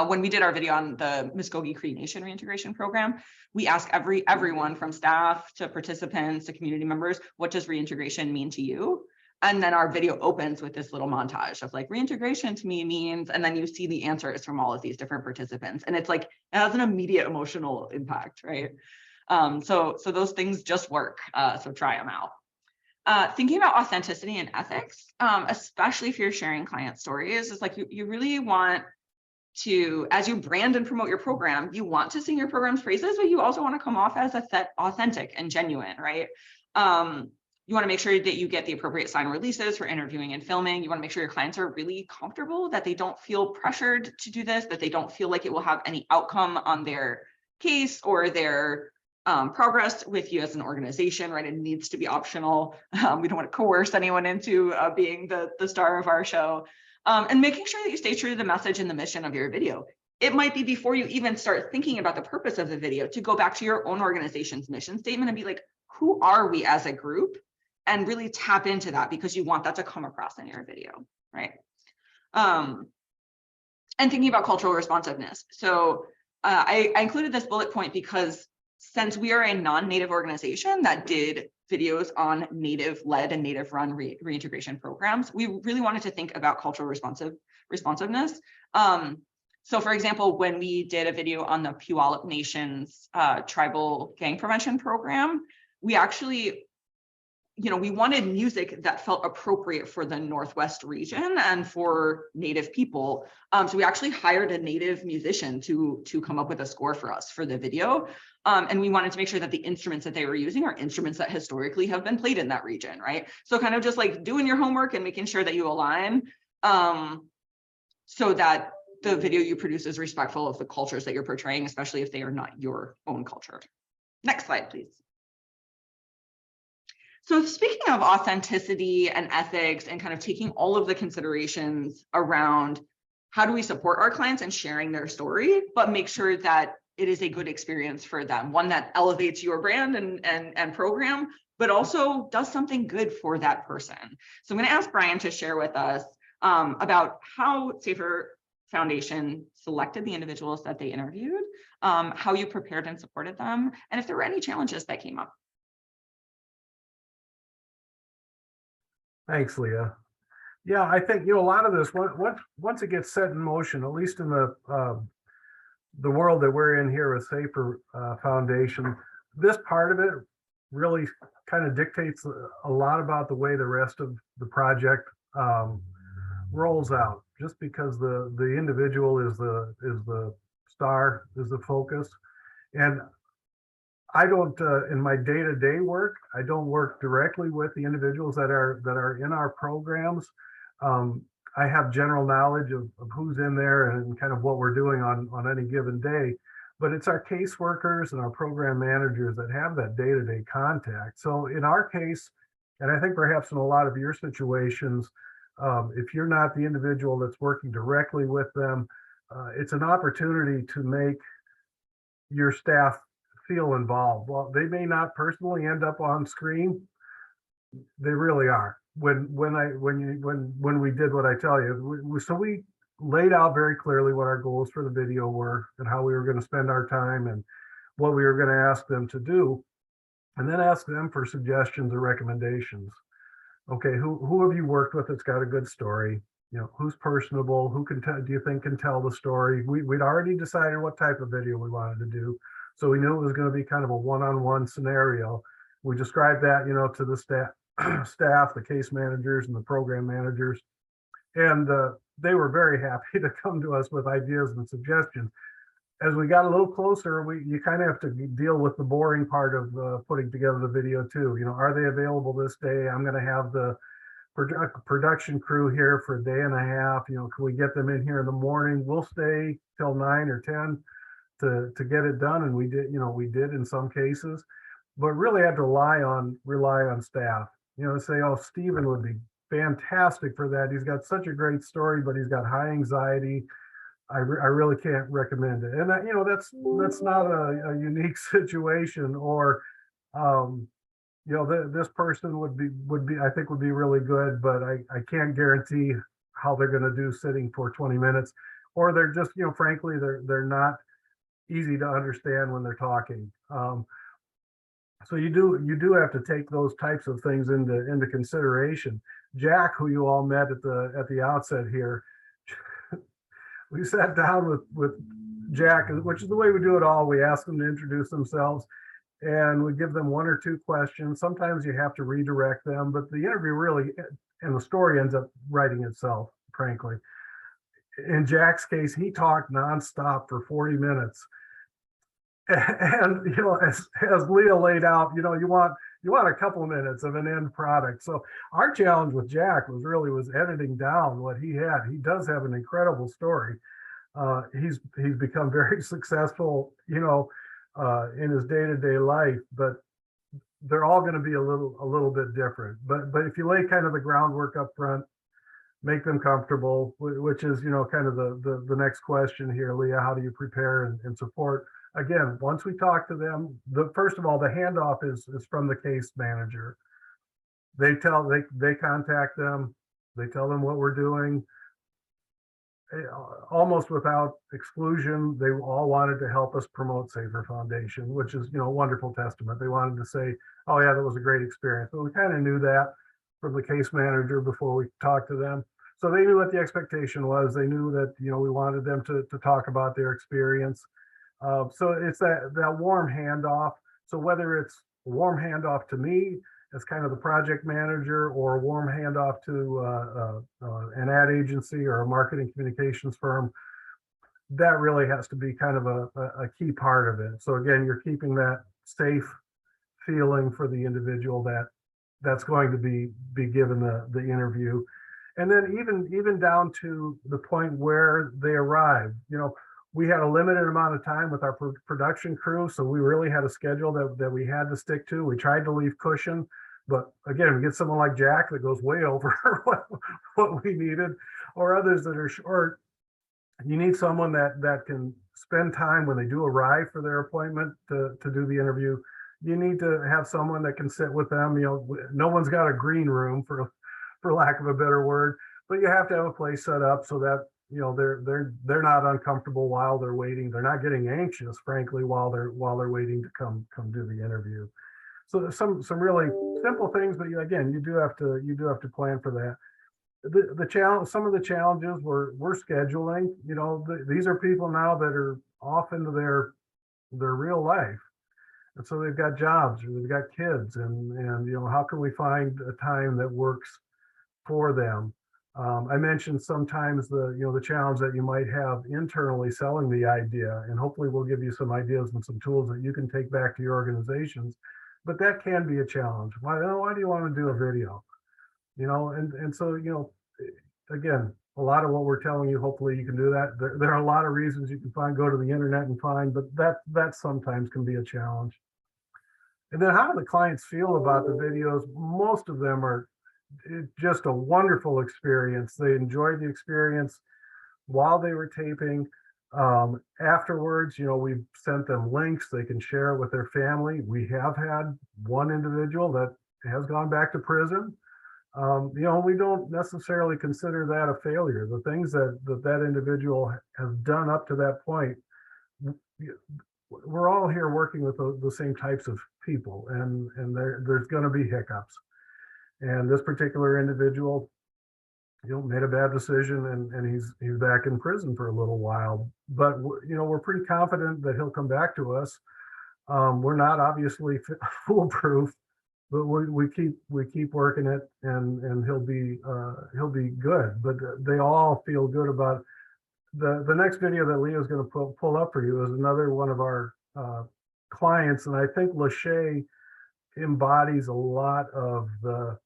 [SPEAKER 2] When we did our video on the Muskogee Cree Nation reintegration program, we asked everyone from staff to participants to community members, what does reintegration mean to you? And then our video opens with this little montage of like, reintegration to me means, and then you see the answers from all of these different participants. And it's like, it has an immediate emotional impact, right? So those things just work, so try them out. Thinking about authenticity and ethics, especially if you're sharing client stories, is like you really want to, as you brand and promote your program, you want to sing your program's praises, but you also want to come off as authentic and genuine, right? You want to make sure that you get the appropriate sign releases for interviewing and filming. You want to make sure your clients are really comfortable, that they don't feel pressured to do this, that they don't feel like it will have any outcome on their case or their progress with you as an organization, right? It needs to be optional. We don't want to coerce anyone into being the star of our show. And making sure that you stay true to the message and the mission of your video. It might be before you even start thinking about the purpose of the video to go back to your own organization's mission statement and be like, who are we as a group? And really tap into that, because you want that to come across in your video, right? And thinking about cultural responsiveness. So I included this bullet point because since we are a non-Native organization that did videos on Native-led and Native-run reintegration programs, we really wanted to think about cultural responsiveness. So for example, when we did a video on the Puyallup Nation's tribal gang prevention program, we actually, we wanted music that felt appropriate for the Northwest region and for Native people. So we actually hired a Native musician to come up with a score for us for the video. And we wanted to make sure that the instruments that they were using are instruments that historically have been played in that region, right? So kind of just like doing your homework and making sure that you align so that the video you produce is respectful of the cultures that you're portraying, especially if they are not your own culture. Next slide, please. So speaking of authenticity and ethics and kind of taking all of the considerations around how do we support our clients and sharing their story, but make sure that it is a good experience for them, one that elevates your brand and program, but also does something good for that person. So I'm going to ask Brian to share with us about how Safer Foundation selected the individuals that they interviewed, how you prepared and supported them, and if there were any challenges that came up.
[SPEAKER 5] Thanks, Leah. Yeah, I think, a lot of this, once it gets set in motion, at least in the world that we're in here with Safer Foundation, this part of it really kind of dictates a lot about the way the rest of the project rolls out, just because the individual is the star, is the focus. And I don't, in my day-to-day work, I don't work directly with the individuals that are in our programs. I have general knowledge of who's in there and kind of what we're doing on any given day, but it's our caseworkers and our program managers that have that day-to-day contact. So in our case, and I think perhaps in a lot of your situations, if you're not the individual that's working directly with them, it's an opportunity to make your staff feel involved. Well, they may not personally end up on screen. They really are. When we did what I tell you, so we laid out very clearly what our goals for the video were and how we were going to spend our time and what we were going to ask them to do, and then ask them for suggestions or recommendations. Okay, who have you worked with that's got a good story? Who's personable? Who do you think can tell the story? We'd already decided what type of video we wanted to do. So we knew it was going to be kind of a one-on-one scenario. We described that, to the staff, the case managers and the program managers. And they were very happy to come to us with ideas and suggestions. as we got a little closer, you kind of have to deal with the boring part of putting together the video too. You know, are they available this day? I'm going to have the production crew here for a day and a half. You know, can we get them in here in the morning? We'll stay till 9 or 10 to get it done, and we did. You know, we did in some cases, but really had to rely on staff. You know, say, oh, Stephen would be fantastic for that. He's got such a great story, but he's got high anxiety. I really can't recommend it. And that, you know, that's not a unique situation. Or you know, this person would be I think would be really good, but I can't guarantee how they're going to do sitting for 20 minutes. Or they're just, you know, frankly, they're not easy to understand when they're talking. So you do have to take those types of things into consideration. Jack, who you all met at the outset here, we sat down with Jack, which is the way we do it all. We ask them to introduce themselves, and we give them one or two questions. Sometimes you have to redirect them, but the interview really, and the story ends up writing itself, frankly. In Jack's case, he talked nonstop for 40 minutes. And, you know, as Leah laid out, you know, you want a couple of minutes of an end product. So our challenge with Jack was editing down what he had. He does have an incredible story. He's become very successful, you know, in his day-to-day life, but they're all going to be a little bit different. But if you lay kind of the groundwork up front, make them comfortable, which is, you know, kind of the next question here, Leah. How do you prepare and support? Again, once we talk to them, first of all, the handoff is from the case manager. They contact them, they tell them what we're doing. Almost without exclusion, they all wanted to help us promote Safer Foundation, which is, you know, a wonderful testament. They wanted to say, oh yeah, that was a great experience. But we kind of knew that from the case manager before we talked to them. So they knew what the expectation was. They knew that, you know, we wanted them to talk about their experience. So it's that warm handoff. So whether it's a warm handoff to me as kind of the project manager, or a warm handoff to an ad agency or a marketing communications firm, that really has to be kind of a key part of it. So again, you're keeping that safe feeling for the individual that's going to be given the interview. And then even down to the point where they arrive, you know, we had a limited amount of time with our production crew, so we really had a schedule that we had to stick to. We tried to leave cushion, but again, we get someone like Jack that goes way over what we needed, or others that are short. You need someone that can spend time when they do arrive for their appointment to do the interview. You need to have someone that can sit with them. You know, no one's got a green room, for lack of a better word, but you have to have a place set up so that, you know, they're not uncomfortable while they're waiting. They're not getting anxious, frankly, while they're waiting to come do the interview. So there's some really simple things, but again, you do have to plan for that. The challenge, some of the challenges we're scheduling. You know, these are people now that are off into their real life, and so they've got jobs or they've got kids, and you know, how can we find a time that works for them? I mentioned sometimes the challenge that you might have internally selling the idea, and hopefully we'll give you some ideas and some tools that you can take back to your organizations. But that can be a challenge. Why do you want to do a video? You know, and so, you know, again, a lot of what we're telling you, hopefully you can do that. There are a lot of reasons you can go to the internet and find, but that sometimes can be a challenge. And then how do the clients feel about the videos? Most of them are just a wonderful experience. They enjoyed the experience while they were taping. Afterwards, you know, we've sent them links. They can share it with their family. We have had one individual that has gone back to prison. You know, we don't necessarily consider that a failure. The things that individual has done up to that point, we're all here working with the same types of people, and there's going to be hiccups. And this particular individual, you know, made a bad decision, and he's back in prison for a little while. But you know, we're pretty confident that he'll come back to us. We're not obviously foolproof, but we keep working it, and he'll be good. But they all feel good about the next video that Leah's going to pull up for you is another one of our clients, and I think Lachey embodies a lot of the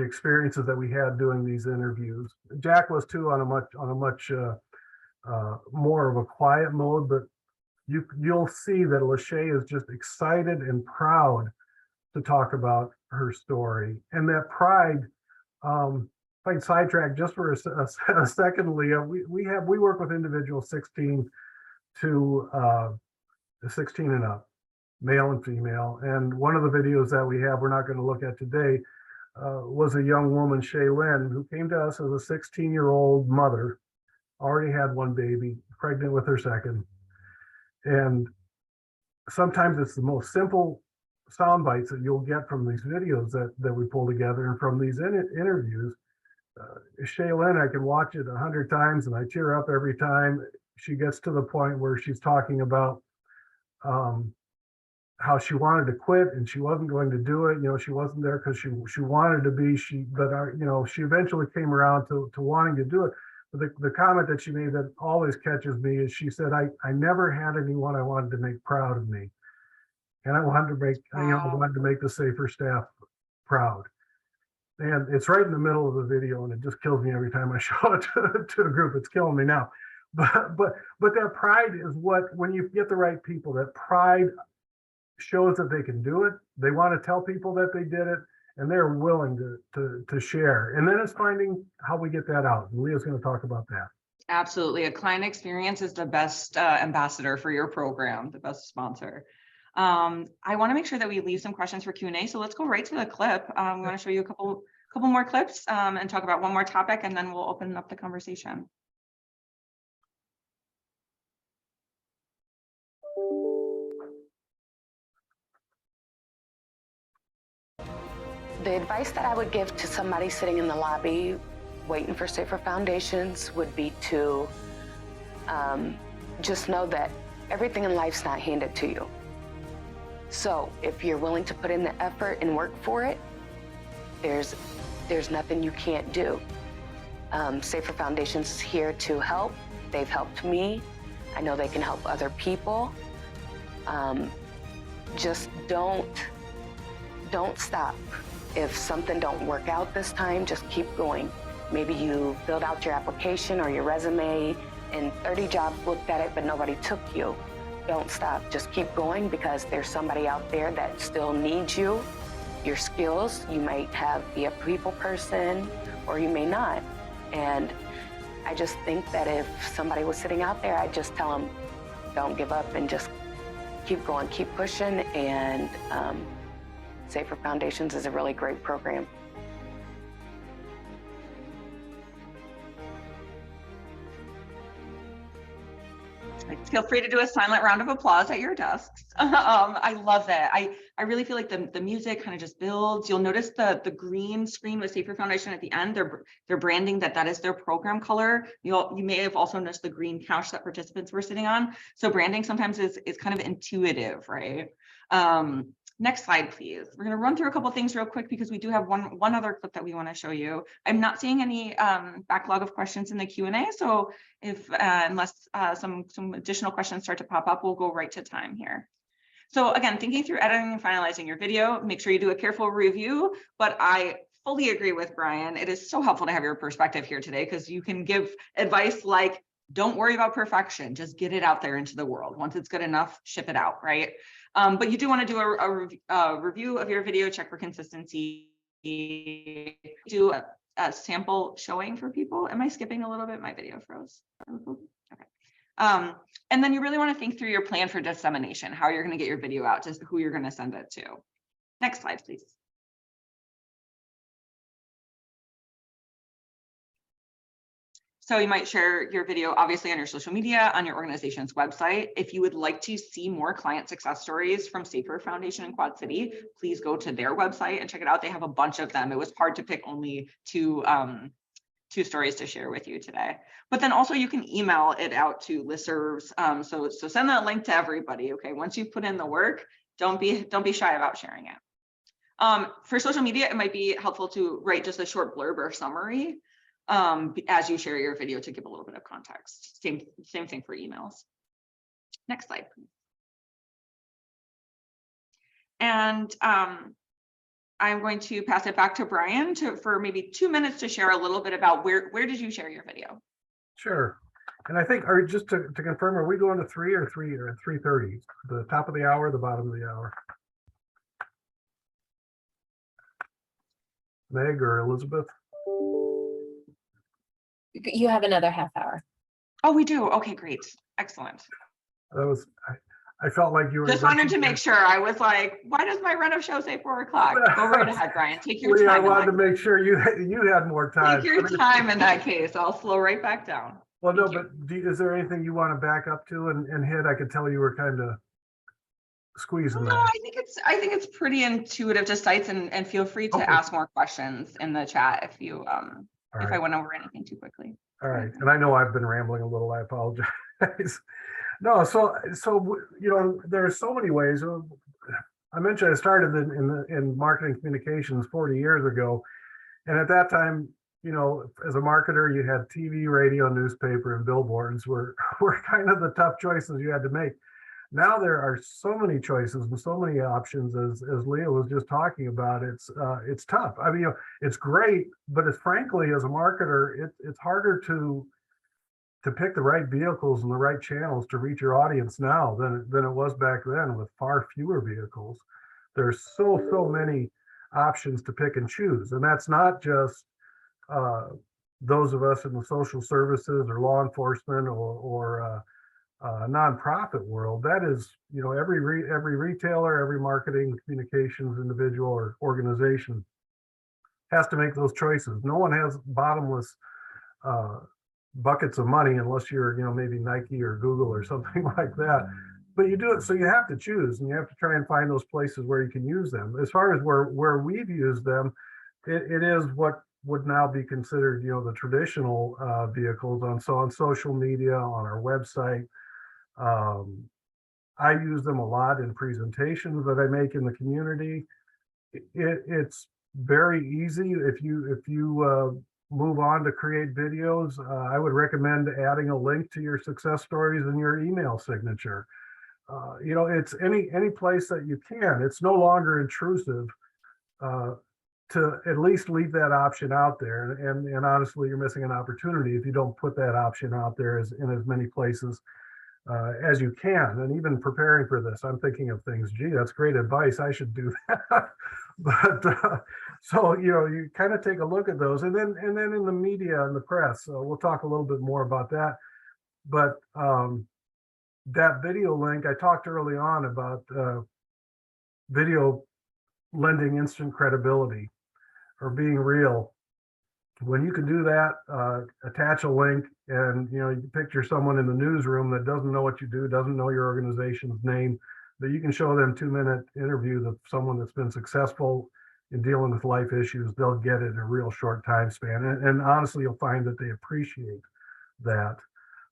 [SPEAKER 5] experiences that we had doing these interviews. Jack was too on a much more of a quiet mode, but you'll see that Lachey is just excited and proud to talk about her story, and that pride. If I can sidetrack just for a second, Leah, we work with individuals 16 to 16 and up, male and female. And one of the videos that we have, we're not going to look at today, was a young woman, Shaylin, who came to us as a 16-year-old mother, already had one baby, pregnant with her second. And sometimes it's the most simple sound bites that you'll get from these videos that we pull together and from these interviews. Shaylin, I can watch it 100 times and I tear up every time. She gets to the point where she's talking about how she wanted to quit and she wasn't going to do it. You know, she wasn't there because she wanted to be. She eventually came around to wanting to do it. But the comment that she made that always catches me is she said, I never had anyone I wanted to make proud of me. And I wanted to make, I wanted to make the Safer staff proud. And it's right in the middle of the video, and it just kills me every time I show it to a group. It's killing me now. But that pride is what, when you get the right people, that pride shows that they can do it. They want to tell people that they did it, and they're willing to share. And then it's finding how we get that out. And Leah's going to talk about that.
[SPEAKER 2] Absolutely. A client experience is the best ambassador for your program, the best sponsor. I want to make sure that we leave some questions for Q&A. So let's go right to the clip. We want to show you a couple more clips and talk about one more topic, and then we'll open up the conversation.
[SPEAKER 6] The advice that I would give to somebody sitting in the lobby waiting for Safer Foundations would be to just know that everything in life's not handed to you. So if you're willing to put in the effort and work for it, there's nothing you can't do. Safer Foundations is here to help. They've helped me. I know they can help other people. Just don't stop. If something don't work out this time, just keep going. Maybe you filled out your application or your resume and 30 jobs looked at it, but nobody took you. Don't stop, just keep going, because there's somebody out there that still needs you. Your skills, you might be a people person or you may not. And I just think that if somebody was sitting out there, I'd just tell them, don't give up and just keep going, keep pushing. And Safer Foundations is a really great program.
[SPEAKER 2] Feel free to do a silent round of applause at your desks. I love that. I really feel like the music kind of just builds. You'll notice the green screen with Safer Foundation at the end. They're branding that is their program color. You may have also noticed the green couch that participants were sitting on. So branding sometimes is kind of intuitive, right? Next slide, please. We're going to run through a couple things real quick because we do have one other clip that we want to show you. I'm not seeing any backlog of questions in the Q&A, so if unless some additional questions start to pop up, we'll go right to time here. So again, thinking through editing and finalizing your video, make sure you do a careful review, but I fully agree with Brian. It is so helpful to have your perspective here today because you can give advice like, don't worry about perfection, just get it out there into the world. Once it's good enough, ship it out, right? But you do want to do a review of your video, check for consistency, do a sample showing for people. Am I skipping a little bit? My video froze. Okay. And then you really want to think through your plan for dissemination, how you're going to get your video out, just who you're going to send it to. Next slide, please. So you might share your video, obviously, on your social media, on your organization's website. If you would like to see more client success stories from Safer Foundation in Quad City, please go to their website and check it out. They have a bunch of them. It was hard to pick only two stories to share with you today. But then also you can email it out to listservs. So send that link to everybody. Okay, once you've put in the work, don't be shy about sharing it. For social media, it might be helpful to write just a short blurb or summary. as you share your video to give a little bit of context. Same thing for emails. Next slide, please. And I'm going to pass it back to Brian for maybe 2 minutes to share a little bit about where did you share your video?
[SPEAKER 5] Sure. And I think, just to confirm, are we going to 3 or 3:30? The top of the hour, the bottom of the hour? Meg or Elizabeth?
[SPEAKER 3] You have another half hour.
[SPEAKER 2] Oh, we do. Okay, great. Excellent.
[SPEAKER 5] That was, I felt like you were.
[SPEAKER 2] Just wanted to make sure. I was like, why does my run of show say 4 o'clock? Go right ahead, Brian. Take your time.
[SPEAKER 5] I wanted to make sure you had more time.
[SPEAKER 2] Take your time in that case. I'll slow right back down.
[SPEAKER 5] Well, no, but is there anything you want to back up to and hit? I could tell you were kind of squeezing
[SPEAKER 2] No,
[SPEAKER 5] that.
[SPEAKER 2] I think it's pretty intuitive to sites, and feel free to ask more questions in the chat if you if I went over anything too quickly.
[SPEAKER 5] All right, and I know I've been rambling a little. I apologize. No, so there are so many ways. I mentioned I started in marketing communications 40 years ago, and at that time, as a marketer, you had TV, radio, newspaper, and billboards were kind of the tough choices you had to make. Now there are so many choices and so many options, as Leah was just talking about. It's tough. I mean, it's great, but it's frankly, as a marketer, it's harder to pick the right vehicles and the right channels to reach your audience now than it was back then, with far fewer vehicles. There's so many options to pick and choose, and that's not just those of us in the social services or law enforcement or nonprofit world. That is, every retailer, every marketing communications individual or organization has to make those choices. No one has bottomless buckets of money unless you're, maybe Nike or Google or something like that. But you do it, so you have to choose, and you have to try and find those places where you can use them. As far as where we've used them, it is what would now be considered, the traditional vehicles on social media, on our website. I use them a lot in presentations that I make in the community. It's very easy. If you move on to create videos, I would recommend adding a link to your success stories in your email signature. It's any place that you can. It's no longer intrusive to at least leave that option out there. And honestly, you're missing an opportunity if you don't put that option out there in as many places as you can. And even preparing for this, I'm thinking of things. Gee, that's great advice. I should do that. But so you kind of take a look at those, and then in the media and the press, we'll talk a little bit more about that. But that video link, I talked early on about video lending instant credibility or being real. When you can do that, attach a link, and you picture someone in the newsroom that doesn't know what you do, doesn't know your organization's name, but you can show them 2-minute interview of someone that's been successful in dealing with life issues. They'll get it in a real short time span, and honestly, you'll find that they appreciate that.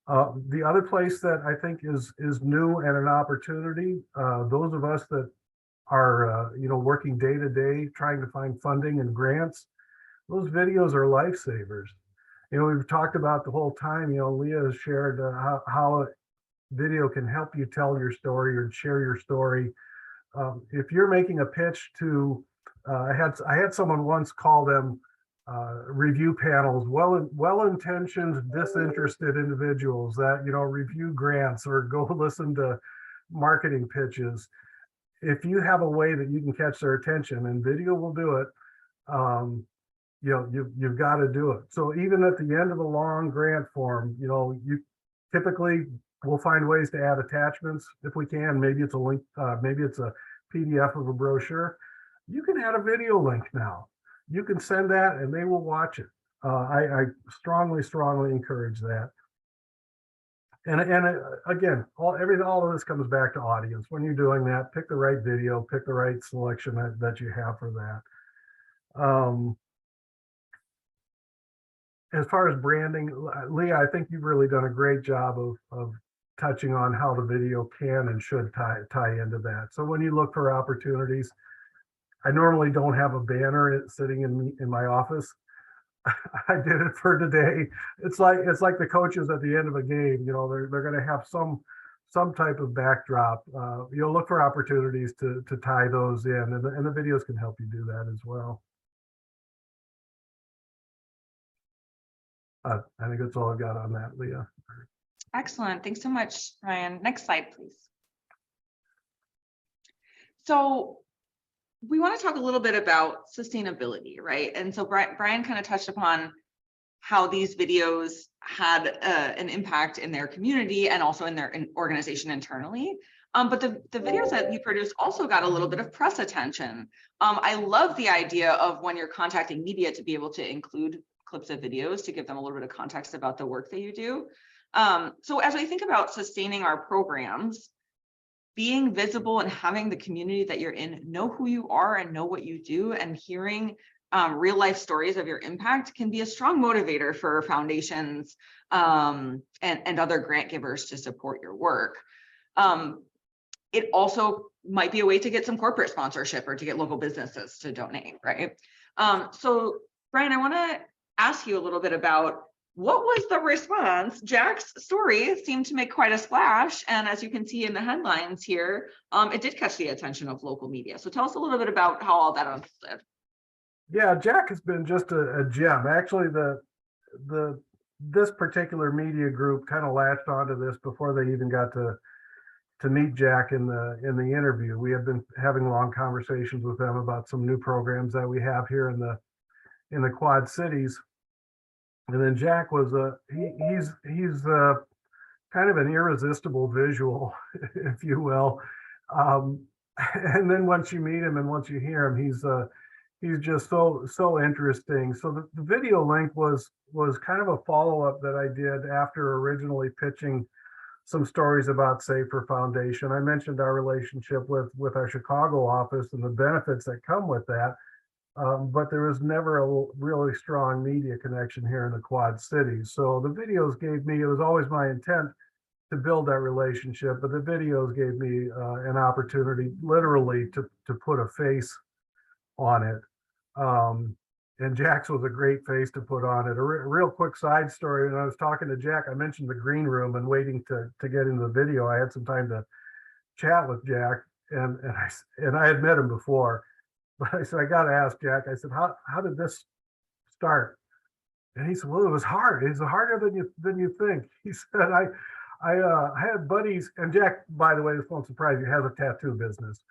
[SPEAKER 5] The other place that I think is new and an opportunity, those of us that are working day to day trying to find funding and grants, those videos are lifesavers. We've talked about the whole time, Leah has shared how video can help you tell your story or share your story. If you're making a pitch to, I had someone once call them review panels, well-intentioned, disinterested individuals that, review grants or go listen to marketing pitches. If you have a way that you can catch their attention, and video will do it, you've got to do it. So even at the end of a long grant form, you typically will find ways to add attachments if we can. Maybe it's a link, maybe it's a PDF of a brochure. You can add a video link now. You can send that and they will watch it. I strongly encourage that. And again, all of this comes back to audience. When you're doing that, pick the right video, pick the right selection that you have for that. As far as branding, Leah, I think you've really done a great job of touching on how the video can and should tie into that. So when you look for opportunities, I normally don't have a banner sitting in my office. I did it for today. It's like the coaches at the end of a game. You know, they're going to have some type of backdrop. You'll look for opportunities to tie those in, and the videos can help you do that as well. I think that's all I've got on that, Leah.
[SPEAKER 2] Excellent. Thanks so much, Ryan. Next slide, please. So we want to talk a little bit about sustainability, right? And so Brian kind of touched upon how these videos had an impact in their community and also in their organization internally. But the videos that you produced also got a little bit of press attention. I love the idea of when you're contacting media to be able to include clips of videos to give them a little bit of context about the work that you do. So as we think about sustaining our programs, being visible and having the community that you're in know who you are and know what you do, and hearing real life stories of your impact can be a strong motivator for foundations and other grant givers to support your work. It also might be a way to get some corporate sponsorship or to get local businesses to donate, right? So Brian, I want to ask you a little bit about what was the response? Jack's story seemed to make quite a splash. And as you can see in the headlines here, it did catch the attention of local media. So tell us a little bit about how all that unfolded.
[SPEAKER 5] Yeah, Jack has been just a gem. Actually, this particular media group kind of latched onto this before they even got to meet Jack in the interview. We had been having long conversations with them about some new programs that we have here in the Quad Cities. And then Jack was he's kind of an irresistible visual, if you will. And then once you meet him and once you hear him, he's just so interesting. So the video link was kind of a follow-up that I did after originally pitching some stories about Safer Foundation. I mentioned our relationship with our Chicago office and the benefits that come with that. But there was never a really strong media connection here in the Quad Cities. So the videos gave me, it was always my intent to build that relationship, but the videos gave me an opportunity literally to put a face on it. And Jack's was a great face to put on it. A real quick side story, when I was talking to Jack, I mentioned the green room and waiting to get into the video. I had some time to chat with Jack, and I had met him before. But I said, I got to ask Jack. I said, how did this start? And he said, well, it was hard. It's harder than you think. He said, I had buddies, and Jack, by the way, this won't surprise you, has a tattoo business.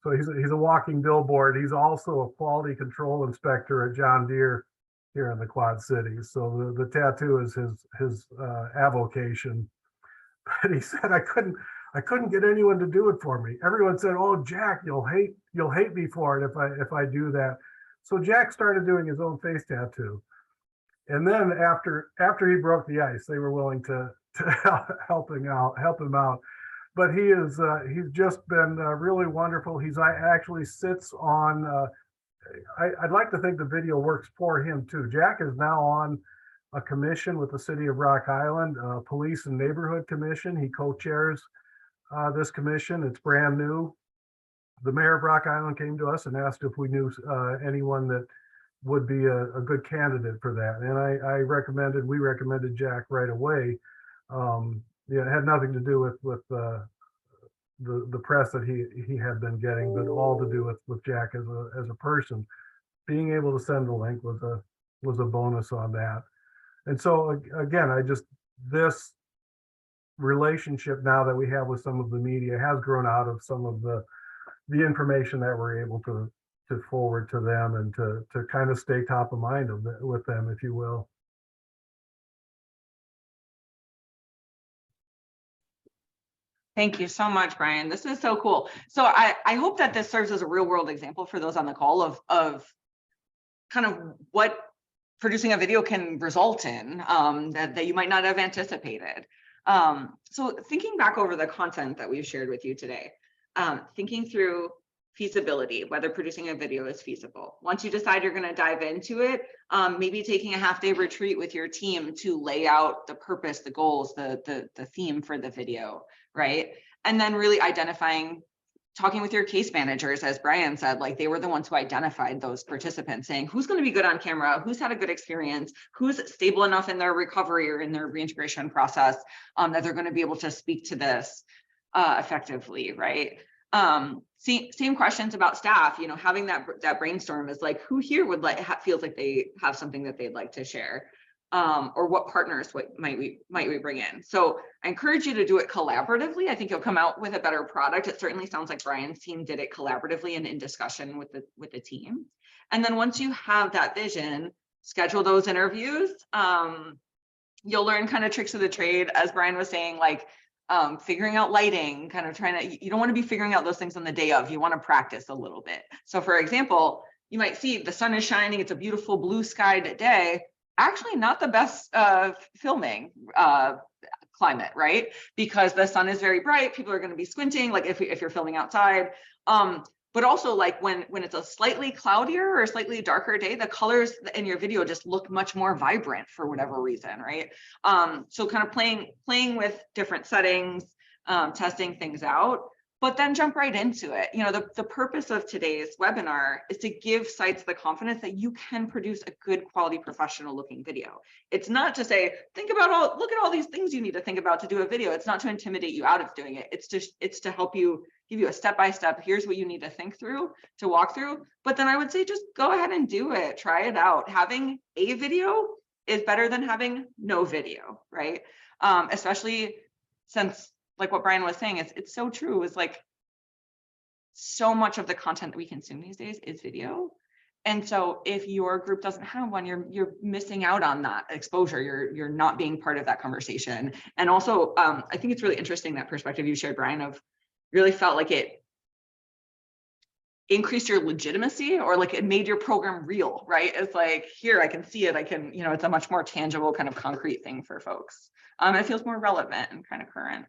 [SPEAKER 5] So he's a walking billboard. He's also a quality control inspector at John Deere here in the Quad Cities. So the tattoo is his avocation. But he said, I couldn't get anyone to do it for me. Everyone said, "Oh, Jack, you'll hate me for it if I do that." So Jack started doing his own face tattoo, and then after he broke the ice, they were willing to help him out. But he's just been really wonderful. He actually sits on. I'd like to think the video works for him too. Jack is now on a commission with the city of Rock Island, Police and Neighborhood Commission. He co-chairs this commission. It's brand new. The mayor of Rock Island came to us and asked if we knew anyone that would be a good candidate for that. And we recommended Jack right away. It had nothing to do with the press that he had been getting, but all to do with Jack as a person. Being able to send the link was a bonus on that. And so again, this relationship now that we have with some of the media has grown out of some of the information that we're able to forward to them and to kind of stay top of mind with them, if you will.
[SPEAKER 2] Thank you so much, Brian. This is so cool. So I hope that this serves as a real world example for those on the call of kind of what producing a video can result in that you might not have anticipated. So thinking back over the content that we've shared with you today, thinking through feasibility, whether producing a video is feasible. Once you decide you're going to dive into it, maybe taking a half-day retreat with your team to lay out the purpose, the goals, the theme for the video, right? And then really identifying talking with your case managers, as Brian said, like they were the ones who identified those participants, saying who's going to be good on camera, who's had a good experience, who's stable enough in their recovery or in their reintegration process that they're going to be able to speak to this effectively, right? Same questions about staff, you know, having that brainstorm is like, who here would feels like they have something that they'd like to share, or what partners might we bring in. So I encourage you to do it collaboratively. I think you'll come out with a better product. It certainly sounds like Brian's team did it collaboratively and in discussion with the team. And then once you have that vision, schedule those interviews. You'll learn kind of tricks of the trade, as Brian was saying, like figuring out lighting, kind of you don't want to be figuring out those things on the day of. You want to practice a little bit. So for example, you might see the sun is shining, it's a beautiful blue skied day. Actually not the best filming climate, right? Because the sun is very bright, people are going to be squinting, like if you're filming outside. But also like when it's a slightly cloudier or slightly darker day, the colors in your video just look much more vibrant for whatever reason, right? So kind of playing with different settings, testing things out, but then jump right into it. You know, the purpose of today's webinar is to give sites the confidence that you can produce a good quality professional looking video. It's not to say, look at all these things you need to think about to do a video. It's not to intimidate you out of doing it. It's to help you, give you a step-by-step, here's what you need to think through, to walk through. But then I would say, just go ahead and do it, try it out. Having a video is better than having no video, right? Especially since, like what Brian was saying, it's so true. It's like so much of the content that we consume these days is video. And so if your group doesn't have one, you're missing out on that exposure. You're not being part of that conversation. And also, I think it's really interesting, that perspective you shared, Brian, of really felt like it increased your legitimacy, or like it made your program real, right? It's like, here, I can see it. I can, you know, it's a much more tangible kind of concrete thing for folks. It feels more relevant and kind of current.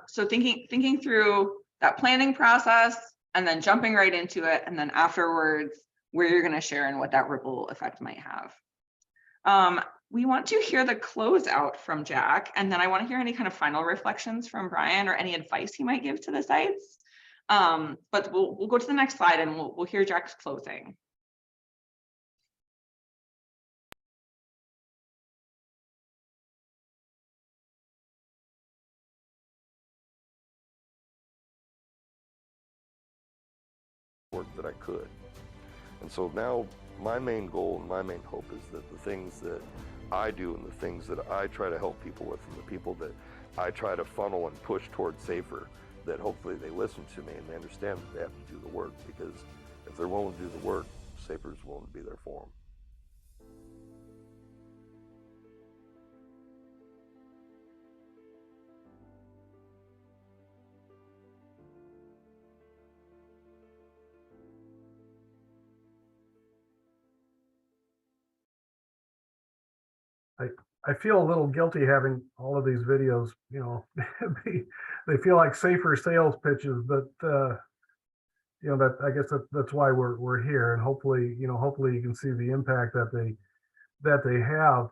[SPEAKER 2] So thinking through that planning process and then jumping right into it. And then afterwards, where you're going to share and what that ripple effect might have. We want to hear the closeout from Jack, and then I want to hear any kind of final reflections from Brian or any advice he might give to the sites. But we'll go to the next slide and we'll hear Jack's closing.
[SPEAKER 4] Work that I could. And so now my main goal and my main hope is that the things that I do and the things that I try to help people with and the people that I try to funnel and push towards safer, that hopefully they listen to me and they understand that they have to do the work, because if they're willing to do the work, safer's willing to be there for them.
[SPEAKER 5] I feel a little guilty having all of these videos, you know, they feel like safer sales pitches, but you know, that I guess that's why we're here, and hopefully, you know, hopefully you can see the impact that they have.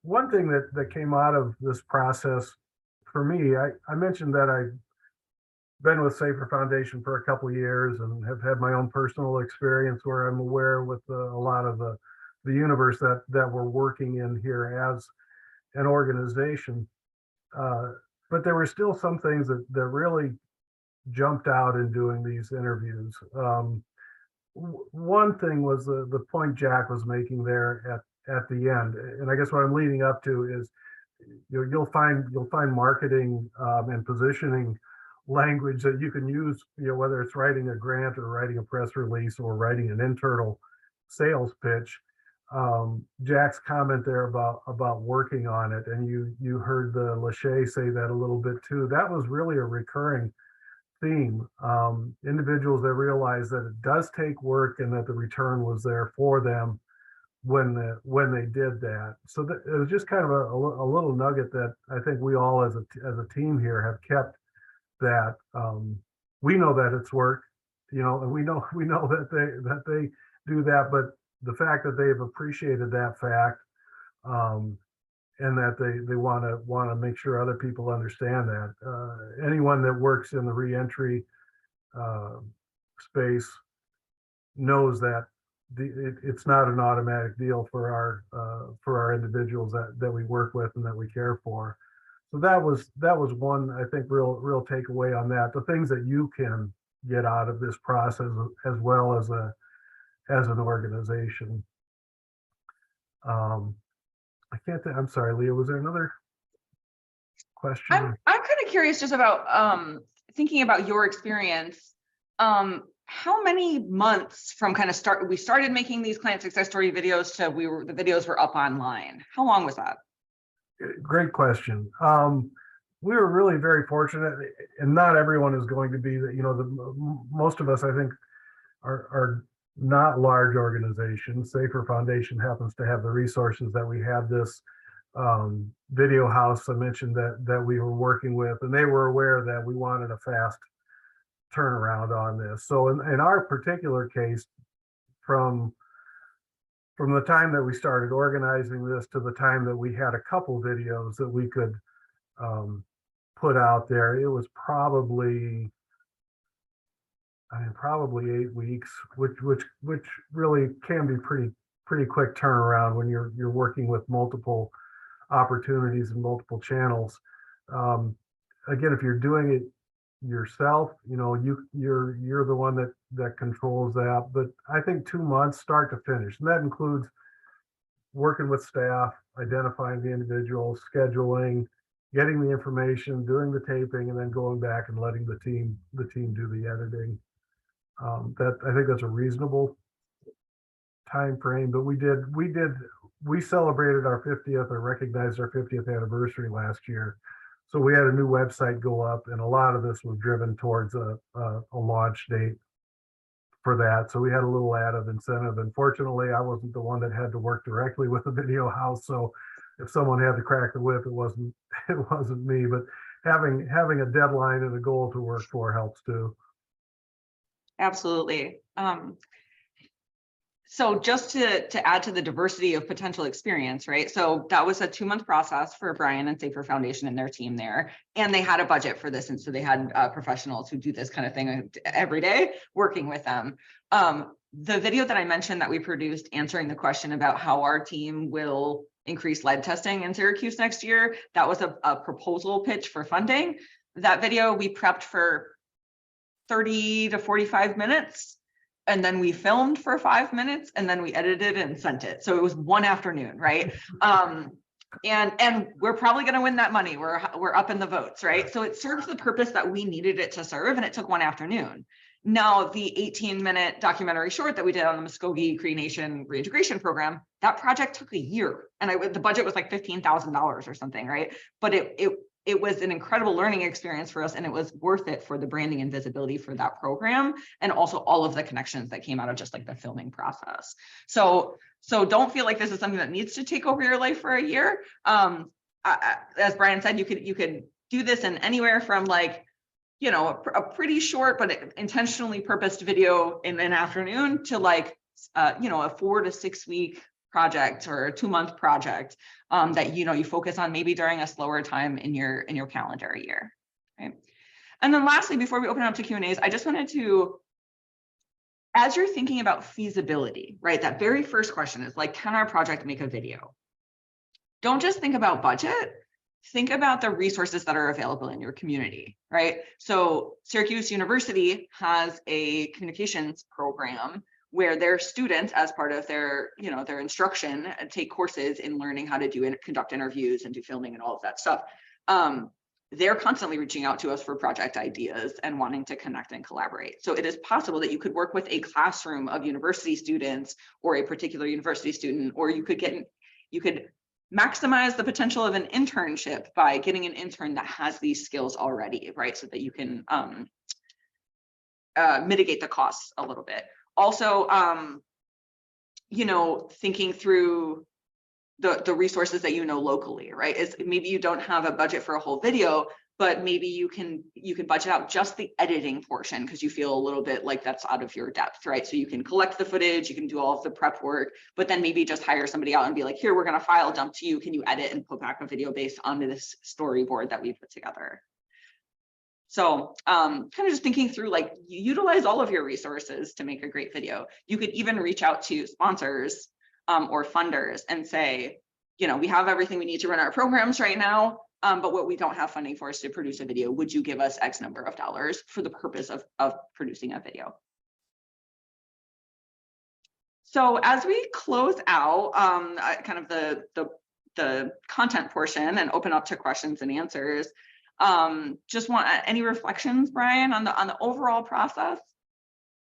[SPEAKER 5] One thing that came out of this process for me, I mentioned that I've been with Safer Foundation for a couple of years and have had my own personal experience where I'm aware with a lot of the universe that we're working in here as an organization. But there were still some things that really jumped out in doing these interviews. One thing was the point Jack was making there at the end, and I guess what I'm leading up to is, you know, you'll find marketing and positioning language that you can use, you know, whether it's writing a grant or writing a press release or writing an internal sales pitch. Jack's comment there about working on it, and you heard the Lachey say that a little bit too. That was really a recurring theme. Individuals that realize that it does take work and that the return was there for them when they did that. So that, it was just kind of a little nugget that I think we all as a team here have kept, that we know that it's work, you know, and we know that they do that, but the fact that they've appreciated that fact and that they want to make sure other people understand that. Anyone that works in the reentry space knows that it's not an automatic deal for our individuals that we work with and that we care for. So that was one, I think, real takeaway on that. The things that you can get out of this process as well as an organization. I can't think, I'm sorry, Leah, was there another question?
[SPEAKER 2] I'm kind of curious just about thinking about your experience. How many months from kind of we started making these client success story videos to the videos were up online? How long was that?
[SPEAKER 5] Great question. We were really very fortunate, and not everyone is going to be that. Most of us, I think, are not large organizations. Safer Foundation happens to have the resources that we had. This video house I mentioned that we were working with, and they were aware that we wanted a fast turnaround on this. So in our particular case, from the time that we started organizing this to the time that we had a couple videos that we could put out there, it was probably 8 weeks, which really can be pretty quick turnaround when you're working with multiple opportunities and multiple channels. Again, if you're doing it yourself, you're the one that controls that. But I think 2 months start to finish, and that includes working with staff, identifying the individuals, scheduling, getting the information, doing the taping, and then going back and letting the team do the editing. I think that's a reasonable time frame. But we celebrated our 50th, or recognized our 50th anniversary last year. So we had a new website go up, and a lot of this was driven towards a launch date for that. So we had a little added incentive. Unfortunately, I wasn't the one that had to work directly with the video house. So if someone had to crack the whip, it wasn't me. But having a deadline and a goal to work for helps too.
[SPEAKER 2] Absolutely. So just to add to the diversity of potential experience, right? So that was a 2-month process for Brian and Safer Foundation and their team there. And they had a budget for this. And so they had professionals who do this kind of thing every day working with them. The video that I mentioned that we produced answering the question about how our team will increase lead testing in Syracuse next year, that was a proposal pitch for funding. That video we prepped for 30 to 45 minutes. And then we filmed for 5 minutes, and then we edited and sent it. So it was one afternoon, right? And we're probably going to win that money. We're up in the votes, right? So it serves the purpose that we needed it to serve, and it took one afternoon. Now, the 18-minute documentary short that we did on the Muskogee Cree Nation reintegration program, that project took a year, and the budget was like $15,000 or something, right? But it was an incredible learning experience for us, and it was worth it for the branding and visibility for that program, and also all of the connections that came out of just like the filming process. So don't feel like this is something that needs to take over your life for a year. As Brian said, you could do this in anywhere from like, a pretty short but intentionally purposed video in an afternoon to like, a 4 to 6 week project or a 2-month project that you focus on maybe during a slower time in your calendar year, right? And then lastly, before we open up to Q&As, I just wanted to, as you're thinking about feasibility, right? That very first question is like, can our project make a video? Don't just think about budget. Think about the resources that are available in your community, right? So Syracuse University has a communications program where their students, as part of their instruction, take courses in learning how to conduct interviews and do filming and all of that stuff. They're constantly reaching out to us for project ideas and wanting to connect and collaborate. So it is possible that you could work with a classroom of university students or a particular university student, or you could maximize the potential of an internship by getting an intern that has these skills already, right? So that you can mitigate the costs a little bit. Also, thinking through the resources that locally, right? Is maybe you don't have a budget for a whole video, but maybe you can budget out just the editing portion because you feel a little bit like that's out of your depth, right? So you can collect the footage, you can do all of the prep work, but then maybe just hire somebody out and be like, here, we're going to file dump to you. Can you edit and put back a video based onto this storyboard that we put together? So kind of just thinking through, like, you utilize all of your resources to make a great video. You could even reach out to sponsors or funders and say, you know, we have everything we need to run our programs right now. But what we don't have funding for is to produce a video. Would you give us X number of dollars for the purpose of producing a video? So as we close out kind of the content portion and open up to questions and answers, just want any reflections, Brian, on the overall process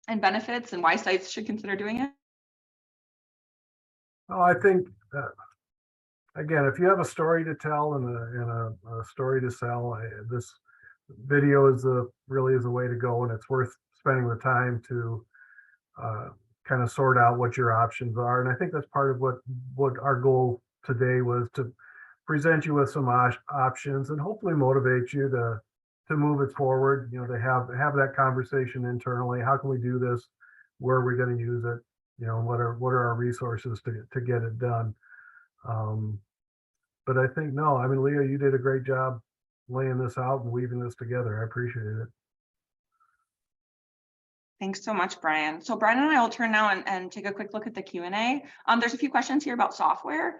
[SPEAKER 2] and benefits and why sites should consider doing it?
[SPEAKER 5] Oh, I think again, if you have a story to tell and a story to sell, this video is really is the way to go, and it's worth spending the time to kind of sort out what your options are. And I think that's part of what our goal today was, to present you with some options and hopefully motivate you to move it forward. You know, to have that conversation internally. How can we do this? Where are we going to use it? You know, what are our resources to get it done? But I think, no, I mean, Leah, you did a great job laying this out and weaving this together. I appreciate it.
[SPEAKER 2] Thanks so much, Brian. So Brian and I will turn now and take a quick look at the Q&A. There's a few questions here about software.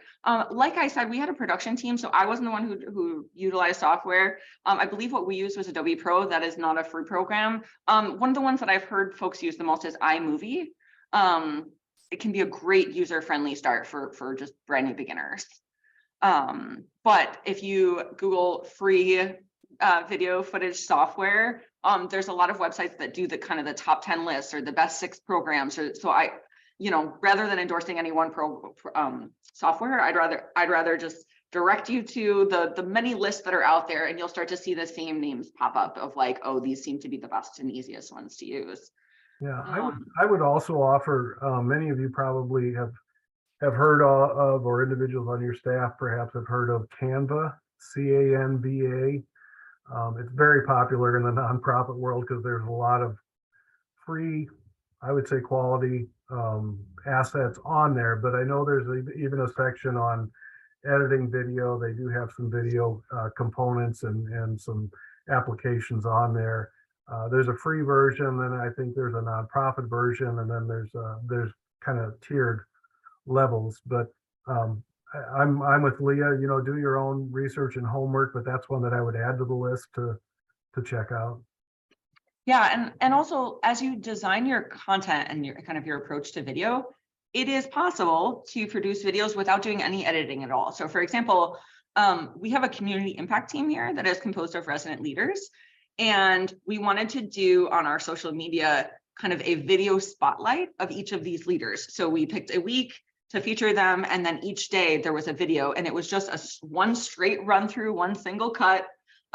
[SPEAKER 2] Like I said, we had a production team, so I wasn't the one who utilized software. I believe what we used was Adobe Pro. That is not a free program. One of the ones that I've heard folks use the most is iMovie. It can be a great user-friendly start for just brand new beginners. But if you Google free video footage software, there's a lot of websites that do the kind of the top 10 lists or the best 6 programs. So I, you know, rather than endorsing any one software, I'd rather just direct you to the many lists that are out there, and you'll start to see the same names pop up of like, oh, these seem to be the best and easiest ones to use.
[SPEAKER 5] Yeah, I would also offer, many of you probably have heard of, or individuals on your staff perhaps have heard of Canva, CANVA. It's very popular in the nonprofit world because there's a lot of free, I would say, quality assets on there. But I know there's even a section on editing video. They do have some video components and some applications on there. There's a free version, and I think there's a nonprofit version, and then there's kind of tiered levels. But I'm with Leah, you know, do your own research and homework, but that's one that I would add to the list to check out.
[SPEAKER 2] Yeah, and also as you design your content and your kind of your approach to video, it is possible to produce videos without doing any editing at all. So for example, we have a community impact team here that is composed of resident leaders, and we wanted to do on our social media kind of a video spotlight of each of these leaders. So we picked a week to feature them, and then each day there was a video, and it was just one straight run through, one single cut.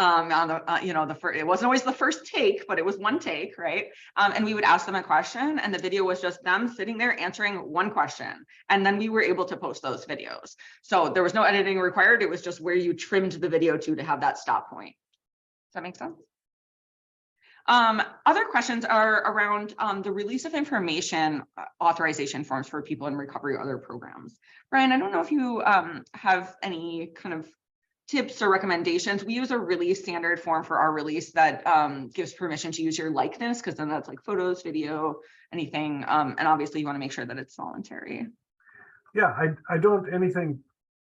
[SPEAKER 2] On the you know, it wasn't always the first take, but it was one take, right? And we would ask them a question, and the video was just them sitting there answering one question, and then we were able to post those videos. So there was no editing required. It was just where you trimmed the video to have that stop point. Does that make sense? Other questions are around the release of information authorization forms for people in recovery or other programs. Brian, I don't know if you have any kind of tips or recommendations. We use a really standard form for our release that gives permission to use your likeness, because then that's like photos, video, anything. And obviously you want to make sure that it's voluntary.
[SPEAKER 5] Yeah, I don't anything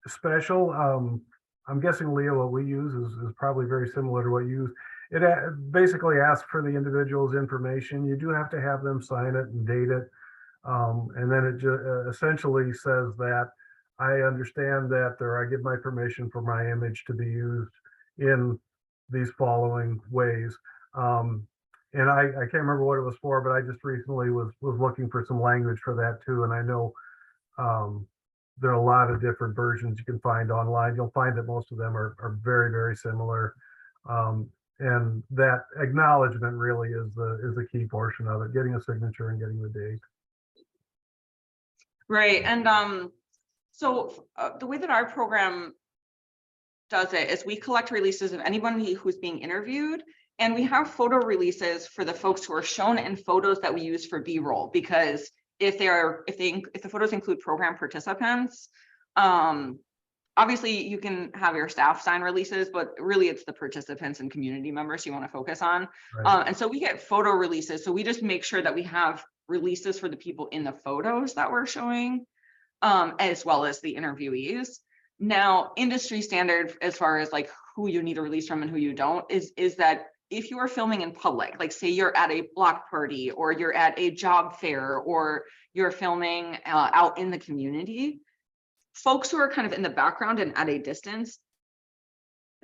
[SPEAKER 5] special. I'm guessing, Leah, what we use is probably very similar to what you use. It basically asks for the individual's information. You do have to have them sign it and date it. And then it just essentially says that I understand that, or I give my permission for my image to be used in these following ways. And I can't remember what it was for, but I just recently was looking for some language for that too. And I know there are a lot of different versions you can find online. You'll find that most of them are very, very similar. And that acknowledgement really is the key portion of it, getting a signature and getting the date.
[SPEAKER 2] Right. And so the way that our program does it is we collect releases of anybody who's being interviewed, and we have photo releases for the folks who are shown in photos that we use for B-roll, because if the photos include program participants, obviously you can have your staff sign releases, but really it's the participants and community members you want to focus on.
[SPEAKER 5] Right.
[SPEAKER 2] And so we get photo releases. So we just make sure that we have releases for the people in the photos that we're showing, as well as the interviewees. Now, industry standard as far as like who you need a release from and who you don't is that if you are filming in public, like say you're at a block party or you're at a job fair or you're filming out in the community, folks who are kind of in the background and at a distance,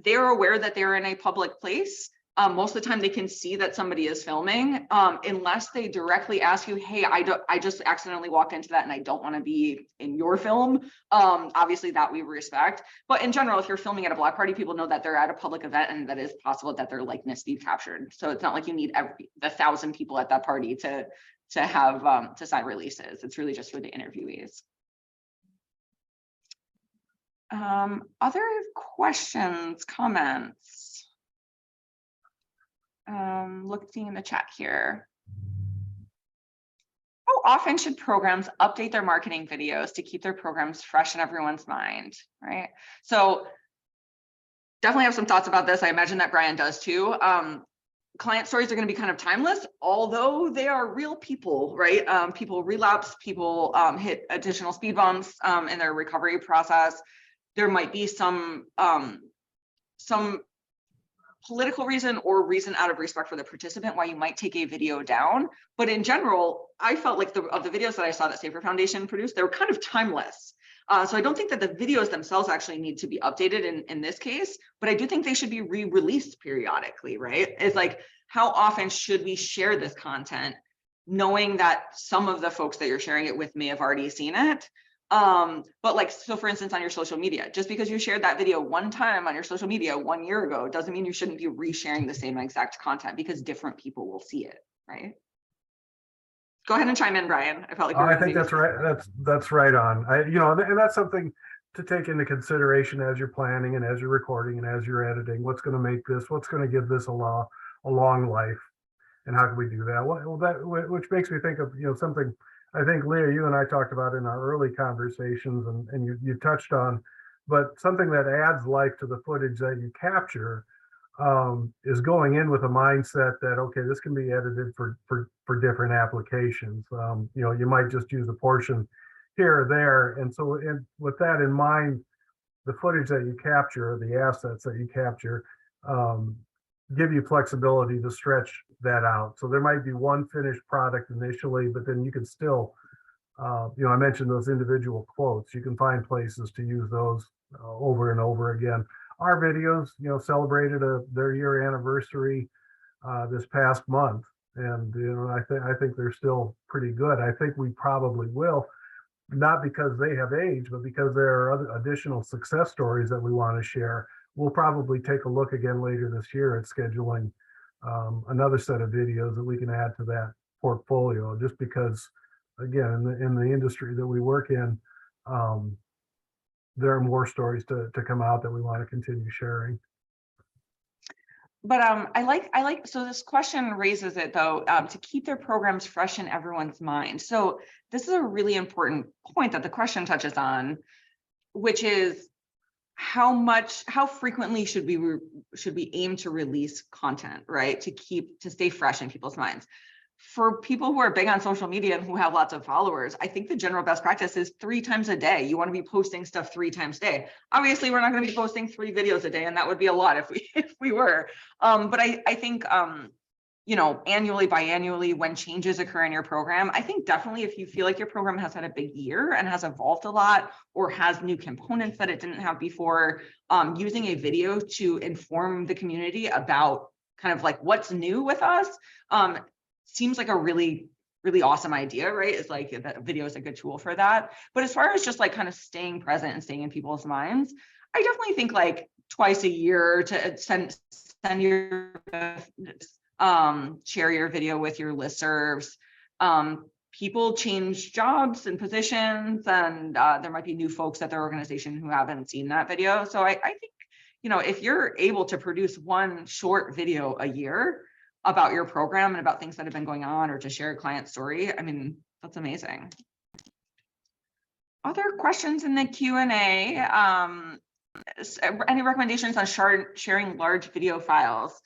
[SPEAKER 2] they're aware that they're in a public place. Most of the time they can see that somebody is filming, unless they directly ask you, hey, I just accidentally walked into that and I don't want to be in your film. Obviously that we respect, but in general, if you're filming at a block party, people know that they're at a public event and that it's possible that their likeness be captured. So it's not like you need the 1,000 people at that party to have to sign releases. It's really just for the interviewees. Other questions, comments? Looking in the chat here. How often should programs update their marketing videos to keep their programs fresh in everyone's mind, right? So definitely have some thoughts about this. I imagine that Brian does too. Client stories are going to be kind of timeless, although they are real people, right? People relapse, people hit additional speed bumps in their recovery process. There might be some political reason or reason out of respect for the participant why you might take a video down. But in general, I felt like of the videos that I saw that Safer Foundation produced, they were kind of timeless. So I don't think that the videos themselves actually need to be updated in this case, but I do think they should be re-released periodically, right? It's like, how often should we share this content, knowing that some of the folks that you're sharing it with may have already seen it? But like, so for instance, on your social media, just because you shared that video one time on your social media 1 year ago, doesn't mean you shouldn't be resharing the same exact content, because different people will see it, right? Go ahead and chime in, Brian. I felt like
[SPEAKER 5] I think that's right. That's right on. And that's something to take into consideration as you're planning and as you're recording and as you're editing. What's going to make this? What's going to give this a long life? And how can we do that? Well, which makes me think of something I think, Leah, you and I talked about in our early conversations, and you touched on, but something that adds life to the footage that you capture is going in with a mindset that, okay, this can be edited for different applications. You might just use a portion here or there. And so with that in mind, the footage that you capture, the assets that you capture, give you flexibility to stretch that out. So there might be one finished product initially, but then you can still, I mentioned those individual quotes. You can find places to use those over and over again. Our videos, celebrated their year anniversary this past month, and I think they're still pretty good. I think we probably will, not because they have aged, but because there are other additional success stories that we want to share. We'll probably take a look again later this year at scheduling another set of videos that we can add to that portfolio, just because, again, in the industry that we work in, there are more stories to come out that we want to continue sharing.
[SPEAKER 2] But I like, so this question raises it though, to keep their programs fresh in everyone's mind. So this is a really important point that the question touches on, which is, how frequently should we aim to release content, right? To stay fresh in people's minds. For people who are big on social media and who have lots of followers, I think the general best practice is 3 times a day. You want to be posting stuff 3 times a day. Obviously, we're not going to be posting 3 videos a day, and that would be a lot if we were. But I think annually, biannually, when changes occur in your program, I think definitely if you feel like your program has had a big year and has evolved a lot or has new components that it didn't have before, using a video to inform the community about kind of like what's new with us seems like a really, really awesome idea, right? It's like that video is a good tool for that. But as far as just like kind of staying present and staying in people's minds, I definitely think like twice a year to send your share your video with your listservs. People change jobs and positions, and there might be new folks at their organization who haven't seen that video. So I think if you're able to produce one short video a year about your program and about things that have been going on, or to share a client story, I mean, that's amazing. Other questions in the Q&A? Any recommendations on sharing large video files?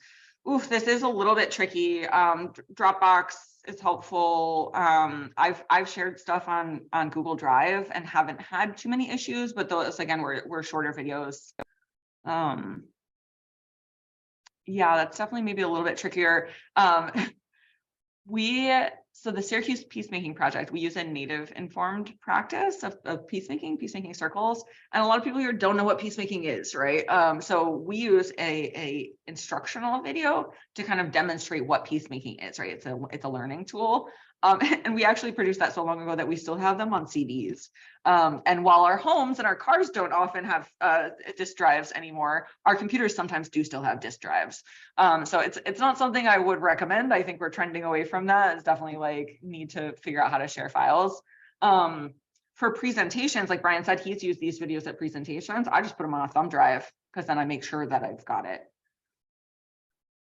[SPEAKER 2] Oof, this is a little bit tricky. Dropbox is helpful. I've shared stuff on Google Drive and haven't had too many issues, but those, again, were shorter videos. Yeah, that's definitely maybe a little bit trickier. So the Syracuse Peacemaking Project, we use a native informed practice of peacemaking circles. And a lot of people here don't know what peacemaking is, right? So we use a instructional video to kind of demonstrate what peacemaking is, right? It's a learning tool. And we actually produced that so long ago that we still have them on CDs. And while our homes and our cars don't often have disk drives anymore, our computers sometimes do still have disk drives. So it's not something I would recommend. I think we're trending away from that. It's definitely like need to figure out how to share files. For presentations, like Brian said, he's used these videos at presentations. I just put them on a thumb drive because then I make sure that I've got it.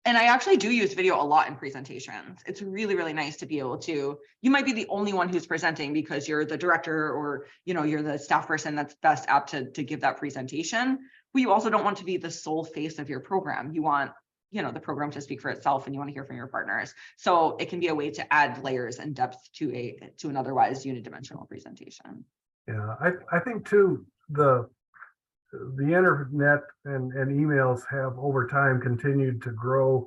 [SPEAKER 2] And I actually do use video a lot in presentations. It's really, really nice to be able to, you might be the only one who's presenting because you're the director or, you're the staff person that's best apt to give that presentation, but you also don't want to be the sole face of your program. You want, the program to speak for itself, and you want to hear from your partners. So it can be a way to add layers and depth to an otherwise unidimensional presentation.
[SPEAKER 5] Yeah, I think too, the internet and emails have over time continued to grow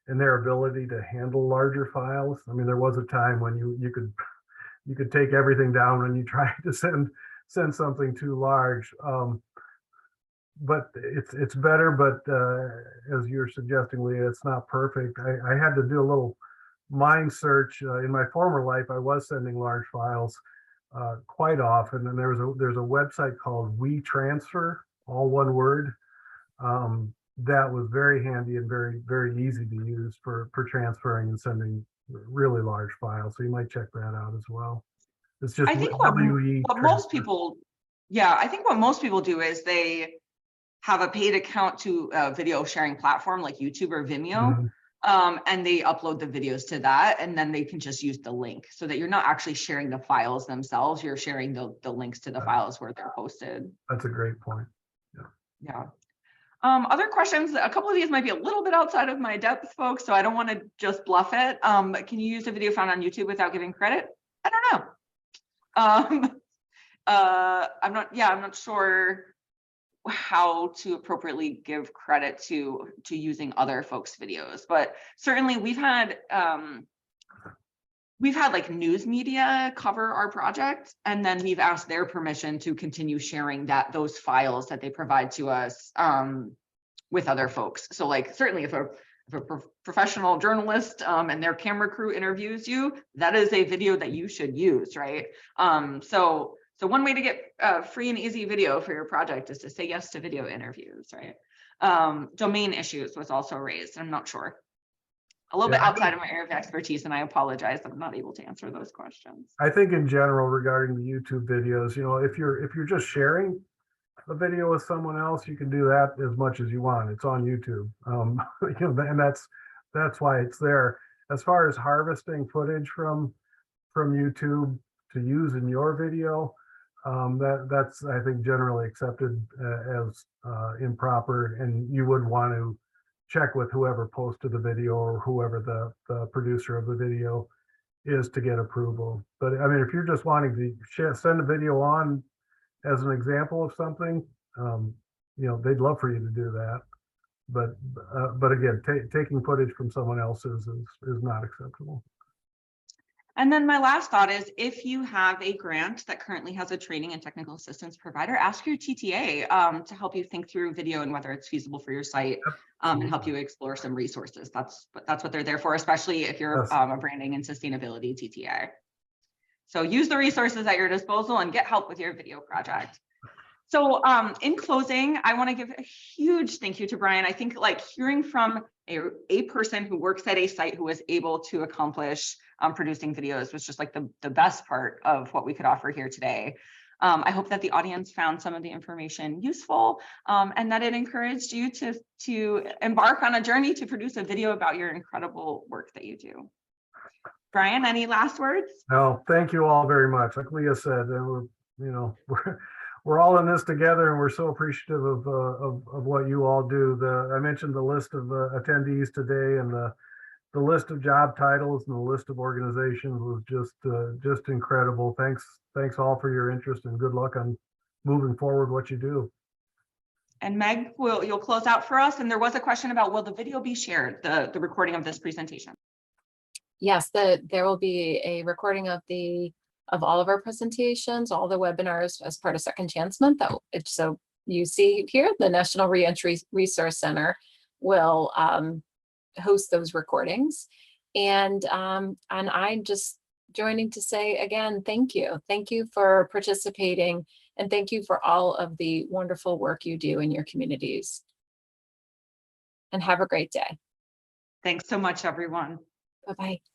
[SPEAKER 5] in their ability to handle larger files. I mean, there was a time when you could take everything down when you tried to send something too large. But it's better, but as you're suggesting, Leah, it's not perfect. I had to do a little mind search. In my former life, I was sending large files quite often, and there's a website called WeTransfer, all one word. That was very handy and very, very easy to use for transferring and sending really large files. So you might check that out as well. It's just
[SPEAKER 2] I think what most people do is they have a paid account to a video sharing platform like YouTube or Vimeo.
[SPEAKER 5] Mm-hmm.
[SPEAKER 2] And they upload the videos to that, and then they can just use the link, so that you're not actually sharing the files themselves. You're sharing the links to the files where they're posted.
[SPEAKER 5] That's a great point.
[SPEAKER 2] Yeah. Other questions, a couple of these might be a little bit outside of my depth, folks, so I don't want to just bluff it. But can you use a video found on YouTube without giving credit? I don't know. I'm not sure how to appropriately give credit to using other folks' videos, but certainly we've had like news media cover our project, and then we've asked their permission to continue sharing those files that they provide to us with other folks. So like certainly if a professional journalist and their camera crew interviews you, that is a video that you should use, right? So one way to get free and easy video for your project is to say yes to video interviews, right? Domain issues was also raised. I'm not sure. A little bit outside of my area of expertise, and I apologize that I'm not able to answer those questions.
[SPEAKER 5] I think in general regarding the YouTube videos, if you're just sharing a video with someone else, you can do that as much as you want. It's on YouTube, and that's why it's there. As far as harvesting footage from YouTube to use in your video, that's I think generally accepted as improper, and you would want to check with whoever posted the video or whoever the producer of the video is to get approval. But I mean, if you're just wanting to send a video on as an example of something, they'd love for you to do that. But again, taking footage from someone else's is not acceptable.
[SPEAKER 2] And then my last thought is, if you have a grant that currently has a training and technical assistance provider, ask your TTA to help you think through video and whether it's feasible for your site, and help you explore some resources. That's what they're there for, especially if you're a branding and sustainability TTA. So use the resources at your disposal and get help with your video project. So in closing, I want to give a huge thank you to Brian. I think like hearing from a person who works at a site who was able to accomplish producing videos was just like the best part of what we could offer here today. I hope that the audience found some of the information useful and that it encouraged you to embark on a journey to produce a video about your incredible work that you do. Brian, any last words?
[SPEAKER 5] No, thank you all very much. Like Leah said, we're all in this together, and we're so appreciative of what you all do. I mentioned the list of attendees today, and the list of job titles and the list of organizations was just incredible. Thanks all for your interest, and good luck on moving forward what you do.
[SPEAKER 2] And Meg, you'll close out for us. And there was a question about, will the video be shared, the recording of this presentation?
[SPEAKER 3] Yes, there will be a recording of all of our presentations, all the webinars as part of Second Chance Month. So you see here, the National Reentry Resource Center will host those recordings. And I'm just joining to say again, thank you. Thank you for participating, and thank you for all of the wonderful work you do in your communities. And have a great day.
[SPEAKER 2] Thanks so much, everyone.
[SPEAKER 3] Bye-bye.